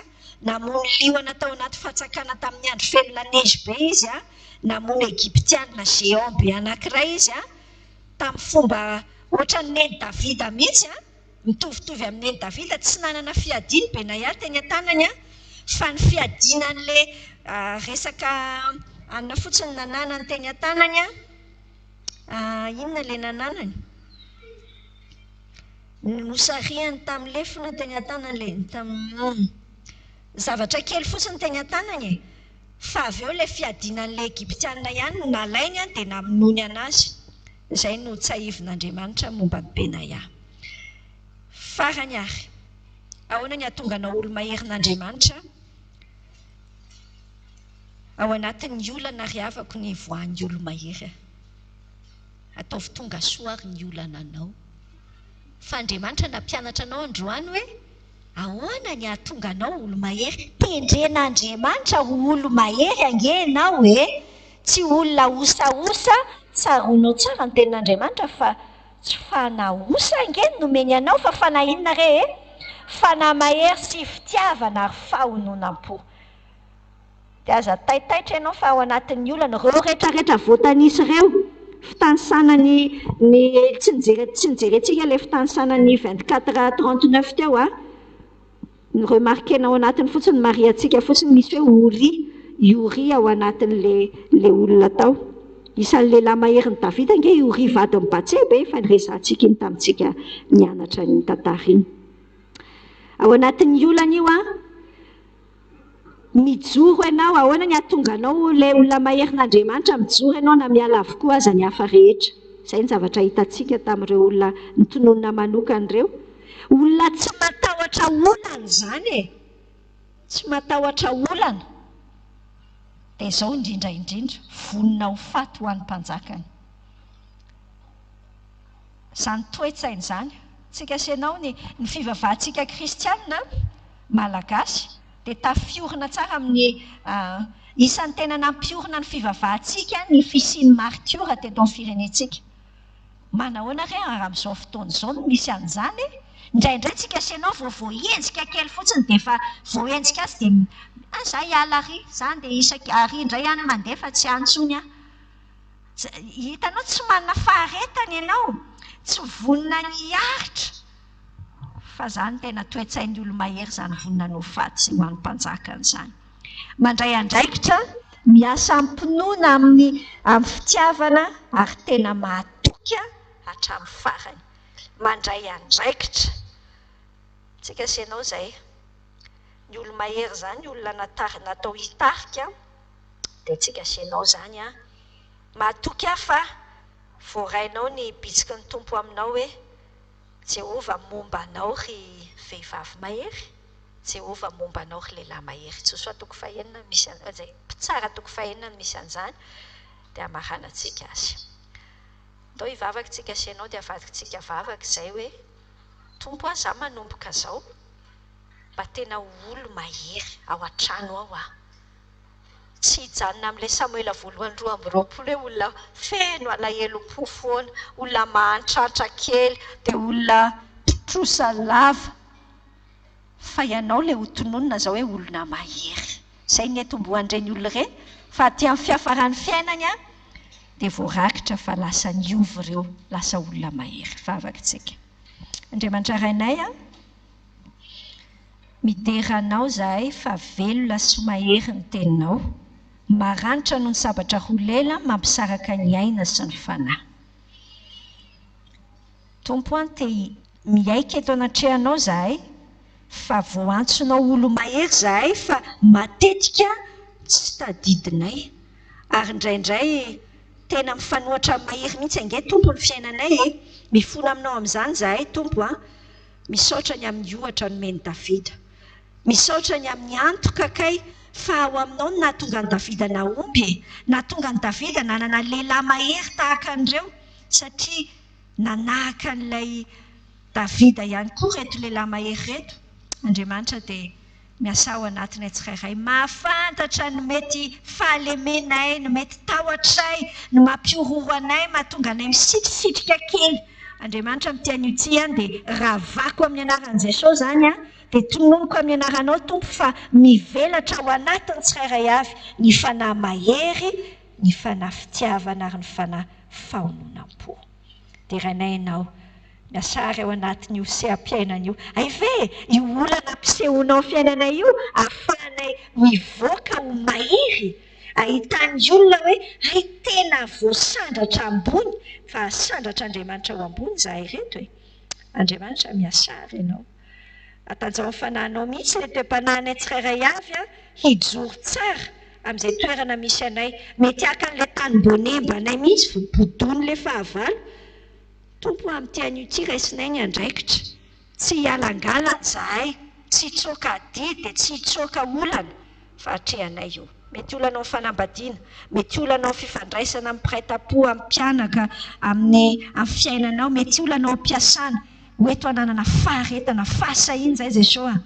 namono liona tao anaty fatsakana tamin'ny andro feno lanezy be izy namono Egyptiana géant be anankiray izy tamin'ny fomba ohatra ny neny Davida mihitsy mitovitovy amin'ny neny Davida. Tsy nanana fiadiany Benaia teny an-tanany fa ny fiadian'ilay resaka anona fotsiny nananany teny an-tanany inona ilay nananany nosariany tamin'ny lefona teny an-tanany zavatra kely fotsiny teny an-tanany fa avy eo ilay fiadian'ilay Egyptiana ihany no nalainy dia namonony anazy. Izay no tsahivin'Andriamanitra momba ny Benaia. Farany ary ahoana ny ahatonganao olo maherin'Andriamanitra? Ao anatin'ny olana riavako ny voan'ny olo mahery. Ataovy tonga soa ary ny olana anao. Fa Andriamanitra nampianatra anao androany hoe ahoana ny ahatonganao olo mahery? Tendren'Andriamanitra olo mahery angenao tsy olona osaosa. Tsaroanao tsara ny tenin'Andriamanitra fa tsy fanaosa angeny nomeny anao fa fanahinana re fanamahery sy fitiavana ary fahononam-po. Dia aza taitaitra ianao fa ao anatin'ny olana ireo rehetrarehetra voatanisy ireo fitansanany tsy nijerentsika ilay fitansanany 24:39 teo ireo markenao anatiny fotsiny mariantsika fotsiny misy hoe Uri ao anatin'ilay olona tao. Isan'ny lehilahy maherin'i Davida nge Uri vadin'i Batseba fa niresantsika iny tamintsika nianatra ny tantara iny. Ao anatin'ny olana io mijoro ianao, ahoana ny ahatonganao ilay olona maherin'Andriamanitra mijoro ianao na miala avokoa aza ny hafa rehetra. Izay ny zavatra hitantsika tamin'ireo olona nitononona manokana ireo. Olona tsy matahotra olana izany tsy matahotra olana. Dia izao indrindra vonina ho faty ho an'ny mpanjakany. Izany toe-tsaina izany. Tsika sy ianao ny fivavahantsika kristianina malagasy dia tafiorina tsara amin'ny isan'ny tena nampiorina ny fivavahantsika ny fisian'ny martiora teto amin'ny firenentsika. Manahoana re raha amin'izao fotoana izao no misy an'izany indraindray tsika sy ianao voenjika kely fotsiny dia efa voenjika azy dia za hiala ary izany dia isaky ary indray ihany mandeha fa tsy antsony hitanao tsy manana faharetana ianao tsy vonina ny aritra fa zany tena toetsain'ny olo-mahery zany vonina no faty sy ho an'ny mpanjakany zany. Mandray andraikitra, miasa ampinoana amin'ny fitiavana ary tena mahatoky hatramin'ny farany. Mandray andraikitra. Tsika senao zay, ny olo-mahery zany, olona natao hitarika, dia tsika senao zany mahatoky fa voarainao ny bitsiky ny tompo aminao hoe Jehova momba anao ry vehivavy mahery, Jehova momba anao ry lehilahy mahery. Tsy soa toko fahenina misy an'izay, tsara toko fahenina misy an'izany, dia amaranantsika azy. Ndao hivavaka tsika senao dia avadika tsika vavaka izay hoe tompo aza manomboka zao, mba tena olo mahery ao an-trano ao tsy hijanona amin'ilay Samuela voalohany 2:20 hoe olona feno alahelo-po foana, olona mahantratra kely, dia olona mpitrosa lava. Fa ianao ilay hotononona zao hoe olona mahery. Izay ny etombohan'ireny olona ireny, fa aty amin'ny fiafaran'ny fiainany dia voarakitra fa lasa niova ireo, lasa olona mahery. Vavaka tsika. Andriamanitra rainay mideranao zahay fa velona sy mahery ny teninao, maranitra noho ny sabatra ho lela mampisaraka ny aina sy ny fanahy. Tompo te miaika eto anatrehanao zahay, fa voantsonao olo mahery zahay fa matetika tsy tadidinay. Ary indraindray tena mifanohitra mahery mihitsy ange tompo ny fiainanay mifona aminao amin'izany zahay tompo misaotra ny amin'ny ohatra nomeny Davida, misaotra ny amin'ny antoka kay fa ao aminao no nahatonga ny Davida nahomby, nahatonga ny Davida nanana lehilahy mahery tahaka an'ireo, satria nanahaka an'ilay Davida ihany koa reto lehilahy mahery reto. Andriamanitra dia miasa ao anatinay tsirairay, mahafantatra ny mety fahalemenay, ny mety tahotray, ny mampiororo anay, mahatonga anay misitrisitra kely. Andriamanitra mitiany io dia ravako amin'ny anaran'i Jesosy zany dia tononoko amin'ny anaranao tompo fa mivelatra ao anatiny tsirairay avy ny fanahy mahery, ny fanahy fitiavana ary ny fanahy fahononam-po. Dia rainay ianao miasary ao anatin'io sehampiainana io. Ay ve, io olana ampisehoanao fiainanay io, ahafahanay mivoaka ho mahery, ahitany olona hoe ay tena voasandratra ambony, fa sandratra Andriamanitra ao ambony zahay reto e. Andriamanitra miasary ianao. Atanjao amin'ny fanahinao mihitsy ilay toepanahinay tsirairay avy hijoro tsara amin'izay toerana misy anay. Mety haka an'ilay tany bonemba anay mihitsy bodony ilay fahavalo. Tompo amin'ity an'io ity raisinay ny andraikitra. Tsy hialangalana zahay, tsy hitsoaka adidy dia tsy hitsoaka olana, fa hatrehanay io. Mety olanao fanambadiana, mety olanao fifandraisana amin'ny mpiray-tam-po, amin'ny mpianaka, amin'ny fiainanao, mety olanao ampiasana. Hoeto ananana faharetana, fahasahiana zay Jesosy.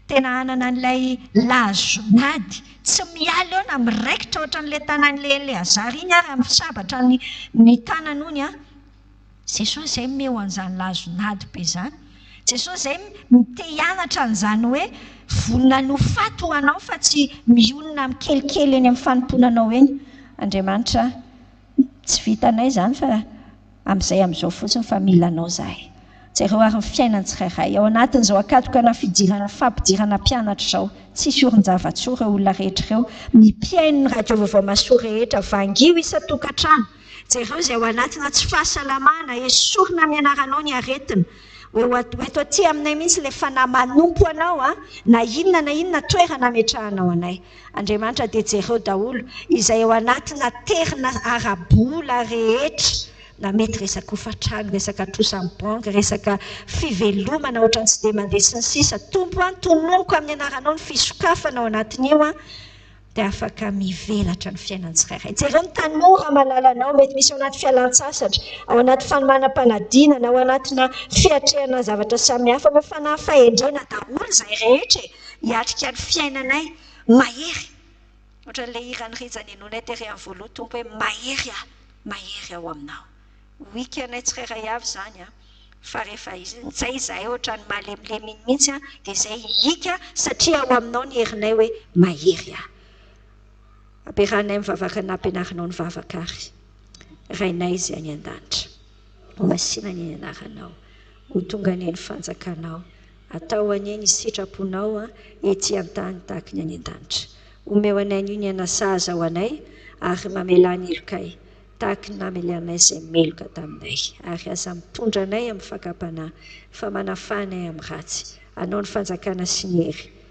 Tena anana an'ilay lazonady, tsy miala eo na miraikitra ohatran'ilay tanan'ilay Eleazara iny ary amin'ny sabatra ny tanan'ony Jesosy izay meo an'izany lazonady be izany. Jesosy izay te hianatra an'izany hoe vonina no faty ho anao fa tsy mionona amin'ny kelikely eny amin'ny fanomponanao eny. Andriamanitra tsy vitanay izany fa amin'izao fotsiny fa milanao zahay. Jereo ary ny fiainany tsirairay ao anatin'izao akatokana fidirana fampidirana mpianatra izao, tsisy orin-java-tsoa ireo olona rehetra ireo, mipiaino ny radio vaovao masoa rehetra, vangio isa-tokantrano. Jereo izay ao anatina tsy fahasalamana, esorina amin'ny anaranao ny aretina. Hoeto aty aminay mihitsy ilay fanahy manompo anao na inona toerana ametrahanao anay. Andriamanitra dia jereo daholo izay ao anatina terina arabola rehetra, na mety resaka hofatrano, resaka trosambangy, resaka fivelomana ohatrany tsy dia mandeha sy ny sisa. Tompo tononoko amin'ny anaranao ny fisokafana ao anatin'io dia afaka mivelatra ny fiainany tsirairay. Jereo ny tanora malalanao, mety misy ao anaty fialan-tsasatra, ao anaty fanomanam-panadinana, ao anatina fiatrehana zavatra samihafa, fa fanahy fahendrena daholo izay rehetra hiatrika ny fiainanay mahery. Ohatran'ilay hiran'ny rizany enonay tery amin'ny voaloha, tompo hoe mahery ao aminao. Wika anay tsirairay avy zany fa rehefa izay zahay ohatran'ny mahalemilemy mihitsy dia izay hika satria ao aminao ny herinay hoe mahery ampiarahanay mivavaka na ampianarinao ny vavaka ary. Rainay izay any an-danitra. Ho masiana ny anaranao. ho tonga any ny fanjakanao. Atao aneny sitraponao ety an-tany tahaka ny any an-danitra. Omeo anay io ny anasaza ho anay ary mamelany ilokay tahaka ny namelanay izay meloka taminay. Ary aza mitondra anay amin'ny fakapanahy fa manafanay amin'ny ratsy. Anao ny fanjakana sy ny hery